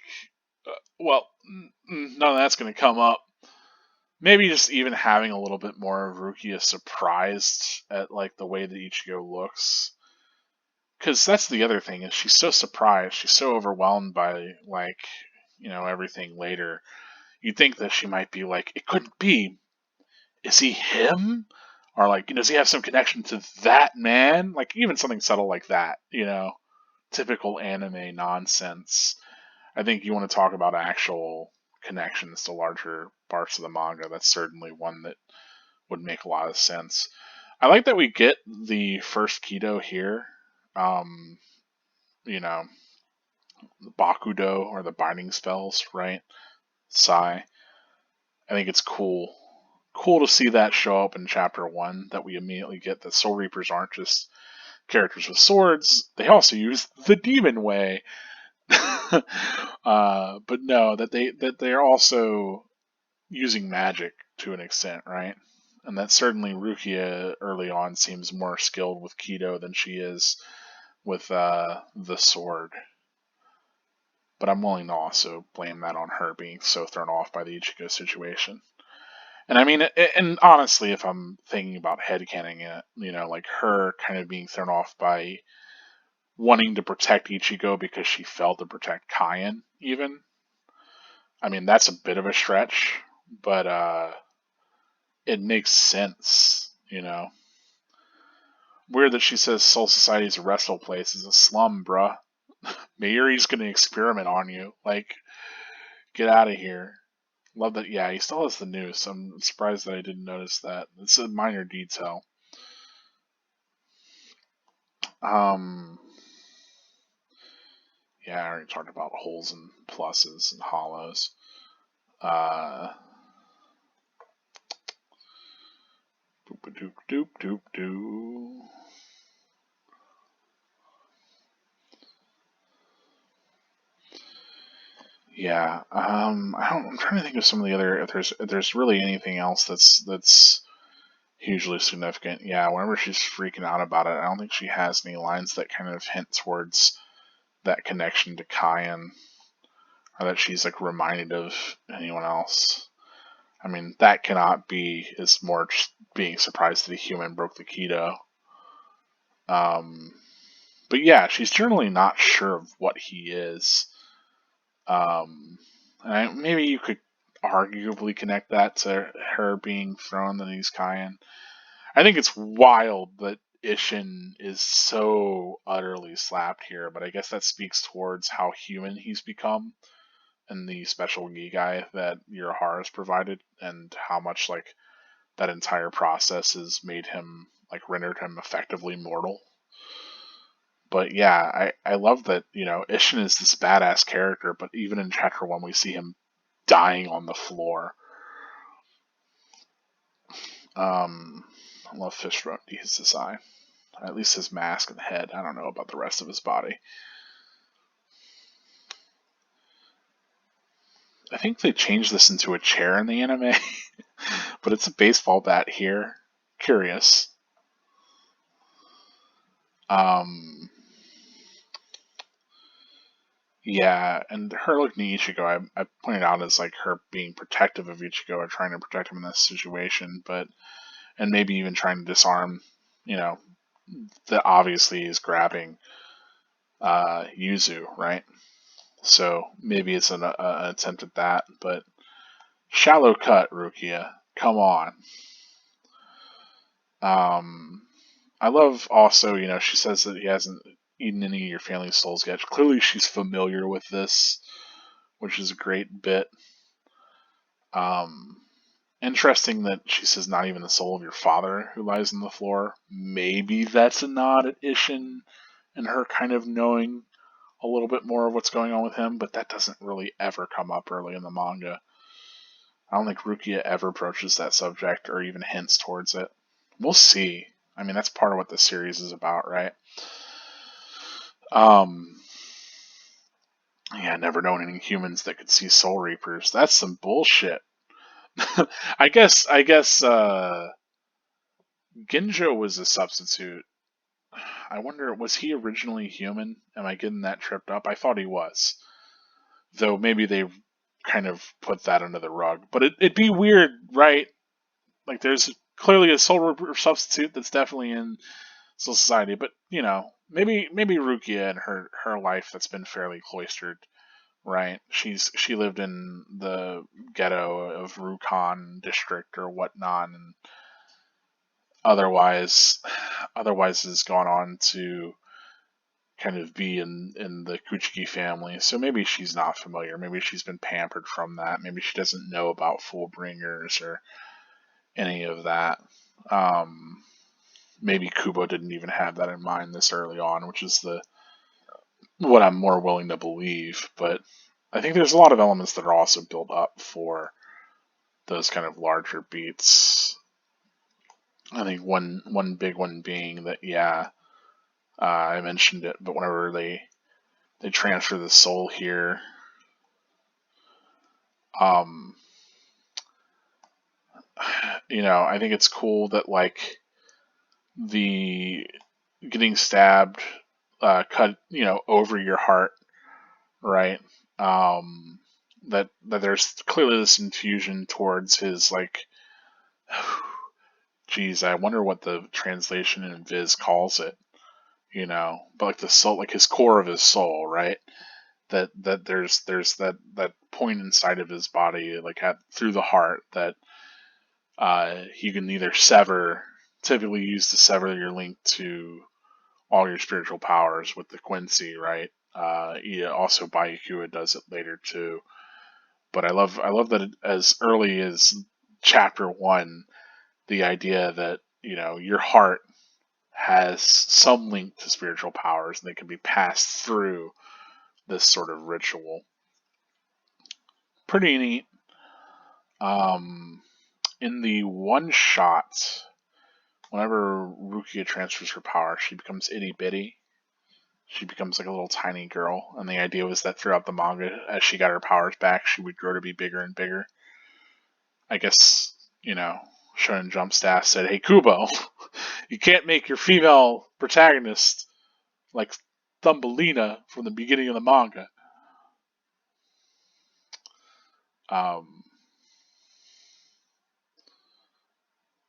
A: well, none of that's going to come up. Maybe just even having a little bit more of Rukia surprised at like the way that Ichigo looks, because that's the other thing is she's so surprised, she's so overwhelmed by like everything later. You'd think that she might be like, it couldn't be. Is he him? Or like, does he have some connection to that man? Like even something subtle like that, typical anime nonsense. I think you want to talk about actual connections to larger parts of the manga. That's certainly one that would make a lot of sense. I like that we get the first Kido here. Um, you know, the Bakudo or the binding spells, right? Sai. I think it's cool. Cool to see that show up in chapter one, that we immediately get that Soul Reapers aren't just characters with swords, they also use the demon way. But no, that they're also using magic to an extent, right? And that certainly Rukia early on seems more skilled with Kido than she is with the sword. But I'm willing to also blame that on her being so thrown off by the Ichigo situation. And I mean, and honestly, if I'm thinking about headcanon it, like her kind of being thrown off by wanting to protect Ichigo because she failed to protect Kyan, even. I mean, that's a bit of a stretch, but it makes sense. Weird that she says Soul Society's a restful place is a slum, bruh. Mayuri's gonna experiment on you. Like, get out of here. Love that. Yeah, he still has the noose. I'm surprised that I didn't notice that. It's a minor detail. Um, yeah, I already talked about holes and pluses and hollows. Doop doop doop doop doo. Yeah. I'm trying to think of some of the other. If there's really anything else that's hugely significant. Yeah. Whenever she's freaking out about it, I don't think she has any lines that kind of hint towards that connection to Kyan, or that she's like reminded of anyone else. I mean, that cannot be. Is more just being surprised that a human broke the Kido. Um, but yeah, she's generally not sure of what he is. Maybe you could arguably connect that to her being thrown that he's Kyan. I think it's wild that Ishin is so utterly slapped here, but I guess that speaks towards how human he's become and the special gi guy that Urahara has provided, and how much like that entire process has made him like rendered him effectively mortal. But yeah, I love that, Ishin is this badass character, but even in chapter 1 we see him dying on the floor. I love Fishbone Hisasai. At least his mask and head. I don't know about the rest of his body. I think they changed this into a chair in the anime, but it's a baseball bat here. Curious. Yeah, and her looking at Ichigo, I pointed out as like her being protective of Ichigo or trying to protect him in this situation, and maybe even trying to disarm, that obviously is grabbing Yuzu, right? So maybe it's an attempt at that, but shallow cut, Rukia. Come on. I love also, she says that he hasn't eaten any of your family souls yet. Clearly, she's familiar with this, which is a great bit. Interesting that she says not even the soul of your father who lies on the floor. Maybe that's a nod at Ishin and her kind of knowing a little bit more of what's going on with him, but that doesn't really ever come up early in the manga. I don't think Rukia ever approaches that subject or even hints towards it. We'll see. I mean, that's part of what the series is about, right? Yeah, never known any humans that could see Soul Reapers. That's some bullshit. I guess Ginjo was a substitute. I wonder, was he originally human? Am I getting that tripped up? I thought he was. Though maybe they kind of put that under the rug. But it'd be weird, right? Like, there's clearly a Soul Reaper substitute that's definitely in Soul Society, but, maybe Rukia in her life that's been fairly cloistered, right? She lived in the ghetto of Rukon district or whatnot, and otherwise has gone on to kind of be in the Kuchiki family. So maybe she's not familiar. Maybe she's been pampered from that. Maybe she doesn't know about Fullbringers or any of that. Maybe Kubo didn't even have that in mind this early on, which is what I'm more willing to believe. But I think there's a lot of elements that are also built up for those kind of larger beats. I think one big one being that, I mentioned it, but whenever they transfer the soul here, I think it's cool that like the getting stabbed, cut, over your heart, right? That there's clearly this infusion towards his like, geez, I wonder what the translation in Viz calls it, but like the soul, like his core of his soul, right? That there's that point inside of his body, like through the heart, that he can either sever, typically used to sever your link to all your spiritual powers with the Quincy, right? Also Bayakua does it later too. But I love that as early as chapter 1, the idea that, your heart has some link to spiritual powers and they can be passed through this sort of ritual. Pretty neat. In the one shot, whenever Rukia transfers her power, she becomes itty bitty. She becomes like a little tiny girl, and the idea was that throughout the manga, as she got her powers back, she would grow to be bigger and bigger. I guess, Shonen Jump staff said, "Hey Kubo, you can't make your female protagonist like Thumbelina from the beginning of the manga."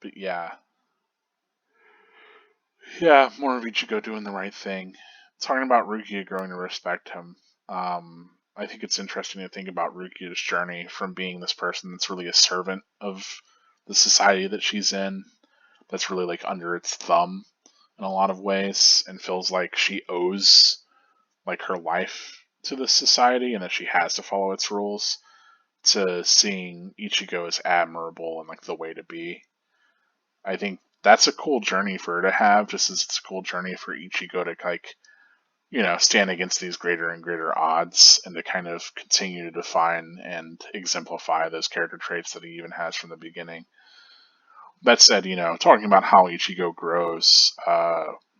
A: But yeah, more of Ichigo doing the right thing. Talking about Rukia growing to respect him. I think it's interesting to think about Rukia's journey from being this person that's really a servant of the society that she's in, that's really like under its thumb, in a lot of ways and feels like she owes like her life to this society and that she has to follow its rules, to seeing Ichigo as admirable and like the way to be. I think that's a cool journey for her to have, just as it's a cool journey for Ichigo to like, stand against these greater and greater odds and to kind of continue to define and exemplify those character traits that he even has from the beginning. That said, talking about how Ichigo grows,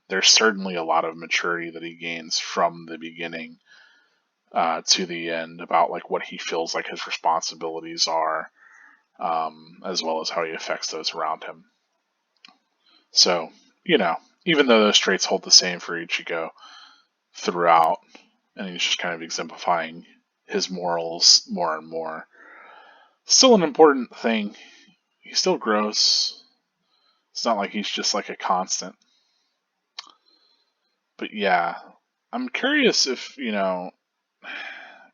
A: there's certainly a lot of maturity that he gains from the beginning to the end about like what he feels like his responsibilities are, as well as how he affects those around him. So, even though those traits hold the same for Ichigo throughout, and he's just kind of exemplifying his morals more and more, still an important thing. He still grows. It's not like he's just like a constant. But yeah, I'm curious if,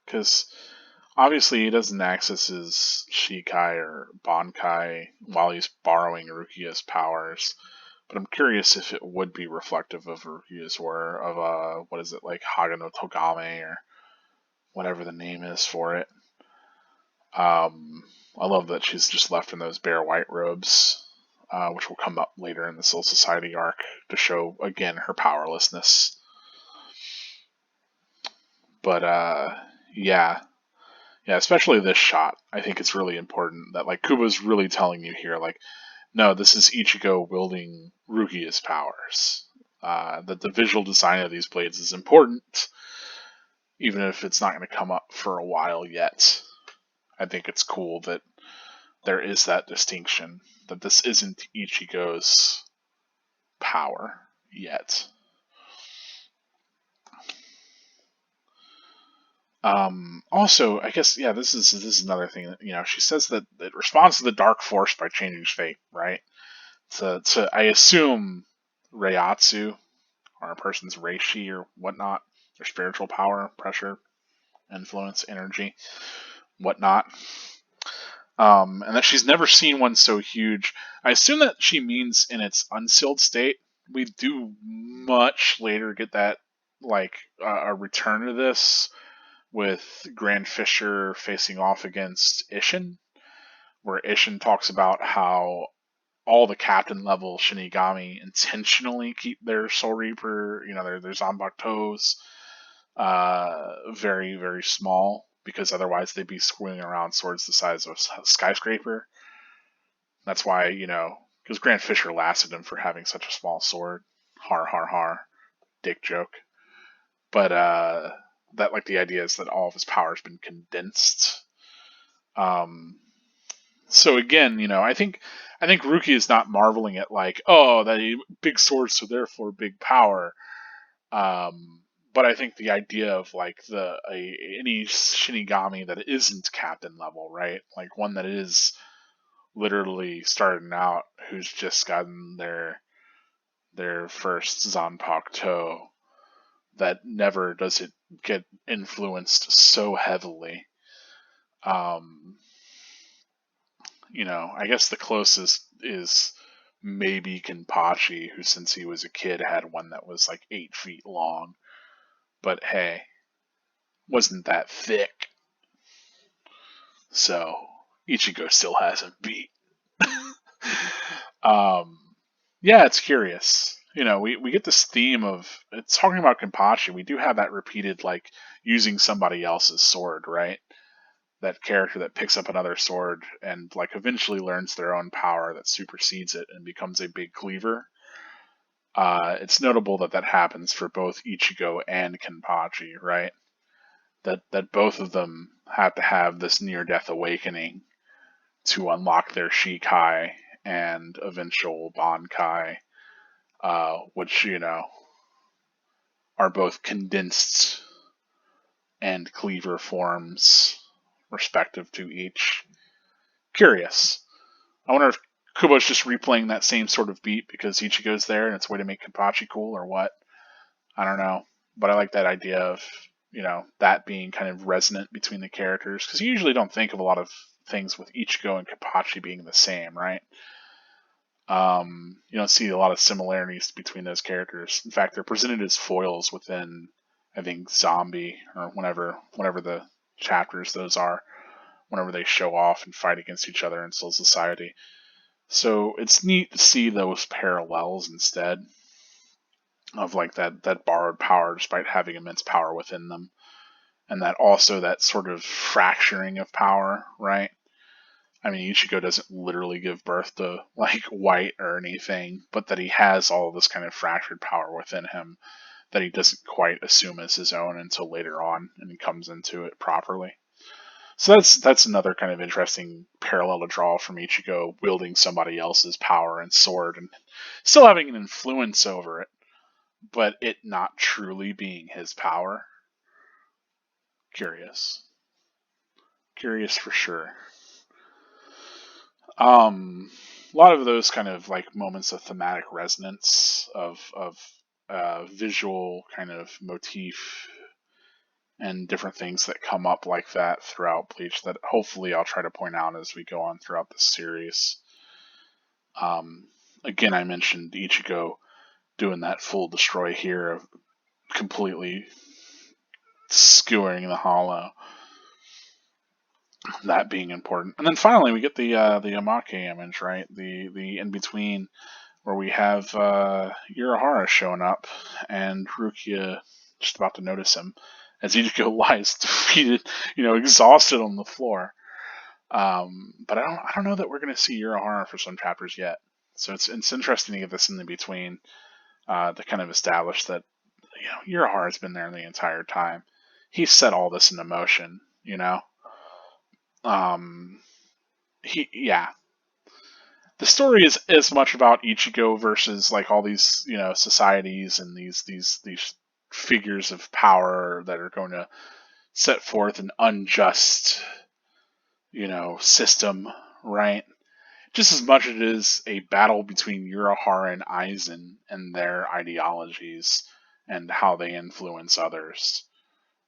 A: because obviously he doesn't access his Shikai or Bankai while he's borrowing Rukia's powers. But I'm curious if it would be reflective of Rukia's or of, what is it, like Haga no Togame or whatever the name is for it. I love that she's just left in those bare white robes, which will come up later in the Soul Society arc to show, again, her powerlessness. But, yeah, especially this shot. I think it's really important that, like, Kubo's really telling you here, like, no, this is Ichigo wielding Rukia's powers. That the visual design of these blades is important, even if it's not going to come up for a while yet. I think it's cool that there is that distinction, that this isn't Ichigo's power yet. Also, I guess, yeah, this is another thing that, she says that it responds to the dark force by changing fate, right? To I assume Reiatsu, or a person's reishi or whatnot, their spiritual power, pressure, influence, energy, whatnot. And that she's never seen one so huge. I assume that she means in its unsealed state. We do much later get that, like, a return to this with Grand Fisher facing off against Isshin, where Isshin talks about how all the captain level Shinigami intentionally keep their Soul Reaper, their Zanpakutos, very, very small, because otherwise they'd be swinging around swords the size of a skyscraper. That's why, because Grant Fisher lasted him for having such a small sword. Har, har, har. Dick joke. But, that, like, the idea is that all of his power has been condensed. So again, I think Rukia is not marveling at, like, oh, that big sword, so therefore big power. But I think the idea of, like, any Shinigami that isn't captain level, right? Like one that is literally starting out, who's just gotten their first Zanpakuto, that never does it get influenced so heavily. I guess the closest is maybe Kenpachi, who since he was a kid had one that was like 8 feet long. But hey, wasn't that thick. So Ichigo still has him beat. Yeah, it's curious. We get this theme of, it's talking about Kenpachi. We do have that repeated, like, using somebody else's sword, right? That character that picks up another sword and, like, eventually learns their own power that supersedes it and becomes a big cleaver. It's notable that happens for both Ichigo and Kenpachi, right? That both of them have to have this near-death awakening to unlock their Shikai and eventual Bankai, which, are both condensed and cleaver forms, respective to each. Curious. I wonder if Kubo's just replaying that same sort of beat because Ichigo's there and it's a way to make Kenpachi cool, or what. I don't know. But I like that idea of, that being kind of resonant between the characters, because you usually don't think of a lot of things with Ichigo and Kenpachi being the same, right? You don't see a lot of similarities between those characters. In fact, they're presented as foils within, I think, Zombie, or whenever the chapters those are, whenever they show off and fight against each other in Soul Society. So it's neat to see those parallels instead of like that borrowed power despite having immense power within them. And that also that sort of fracturing of power, right? I mean, Ichigo doesn't literally give birth to like white or anything, but that he has all this kind of fractured power within him that he doesn't quite assume as his own until later on, and he comes into it properly. So that's another kind of interesting parallel to draw from Ichigo wielding somebody else's power and sword and still having an influence over it, but it not truly being his power. Curious. Curious for sure. A lot of those kind of like moments of thematic resonance of visual kind of motif and different things that come up like that throughout Bleach that hopefully I'll try to point out as we go on throughout the series. Again, I mentioned Ichigo doing that full destroy here of completely skewering the hollow. That being important. And then finally we get the Yamake image, right? The in between where we have Urahara showing up and Rukia just about to notice him as Ichigo lies defeated, exhausted on the floor. But I don't know that we're going to see Urahara for some chapters yet. So it's interesting to get this in the between to kind of establish that Urahara's been there the entire time. He set all this into motion, The story is as much about Ichigo versus like all these societies and these figures of power that are going to set forth an unjust system, right? Just as much as it is a battle between Urahara and Aizen and their ideologies and how they influence others.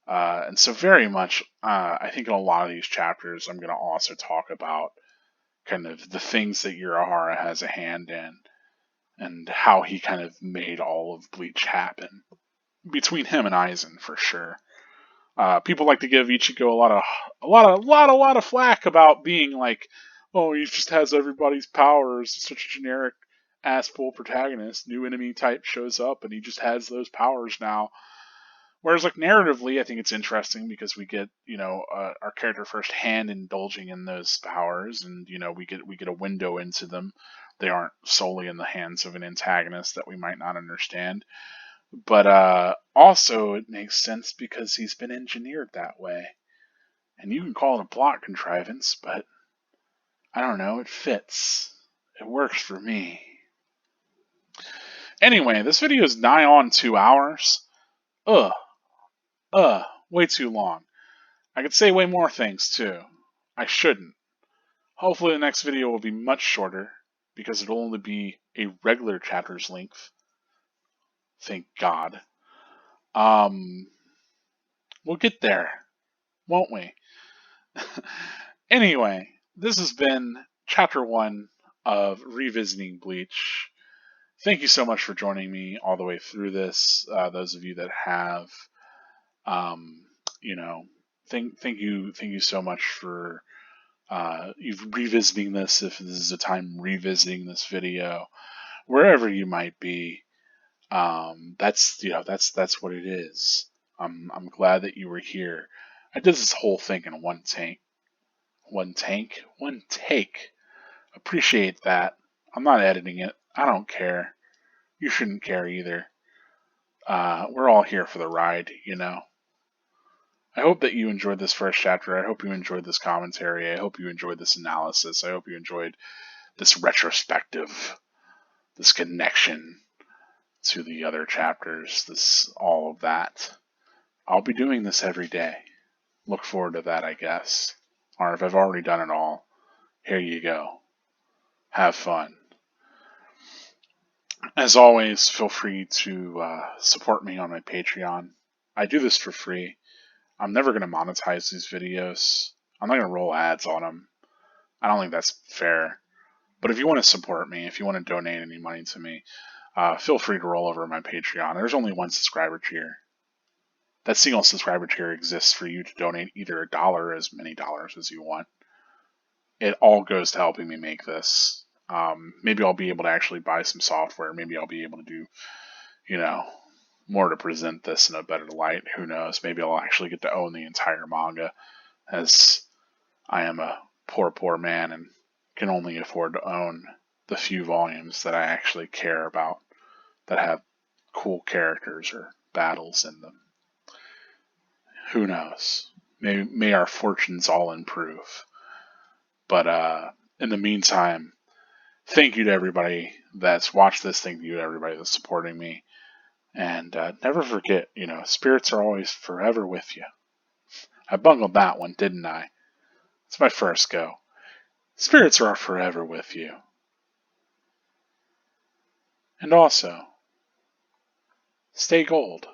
A: And so very much, I think in a lot of these chapters, I'm going to also talk about kind of the things that Urahara has a hand in and how he kind of made all of Bleach happen between him and Aizen for sure. People like to give Ichigo a lot of flack about being like, oh, he just has everybody's powers, such a generic ass full protagonist. New enemy type shows up and he just has those powers now. Whereas, like, narratively, I think it's interesting because we get, our character firsthand indulging in those powers, and we get a window into them. They aren't solely in the hands of an antagonist that we might not understand. But also, it makes sense because he's been engineered that way, and you can call it a plot contrivance, but I don't know. It fits. It works for me. Anyway, this video is nigh on 2 hours. Way too long. I could say way more things, too. I shouldn't. Hopefully the next video will be much shorter, because it'll only be a regular chapter's length. Thank God. We'll get there, won't we? Anyway, this has been Chapter 1 of Revisiting Bleach. Thank you so much for joining me all the way through this. Those of you that have, thank you so much for revisiting this. If this is a time revisiting this video, wherever you might be, that's what it is. I'm glad that you were here. I did this whole thing in one take. Appreciate that. I'm not editing it. I don't care. You shouldn't care either. We're all here for the ride, I hope that you enjoyed this first chapter. I hope you enjoyed this commentary. I hope you enjoyed this analysis. I hope you enjoyed this retrospective, this connection to the other chapters, all of that. I'll be doing this every day. Look forward to that, I guess. Or if I've already done it all, here you go. Have fun. As always, feel free to support me on my Patreon. I do this for free. I'm never going to monetize these videos. I'm not going to roll ads on them. I don't think that's fair. But if you want to support me, if you want to donate any money to me, feel free to roll over my Patreon. There's only one subscriber tier. That single subscriber tier exists for you to donate either $1 or as many dollars as you want. It all goes to helping me make this. Maybe I'll be able to actually buy some software. Maybe I'll be able to do, more to present this in a better light. Who knows? Maybe I'll actually get to own the entire manga, as I am a poor man and can only afford to own the few volumes that I actually care about that have cool characters or battles in them. Who knows? May our fortunes all improve. But in the meantime, thank you to everybody that's watched this. Thank you to everybody that's supporting me. And never forget, spirits are always forever with you. I bungled that one, didn't I? It's my first go. Spirits are forever with you. And also, stay gold.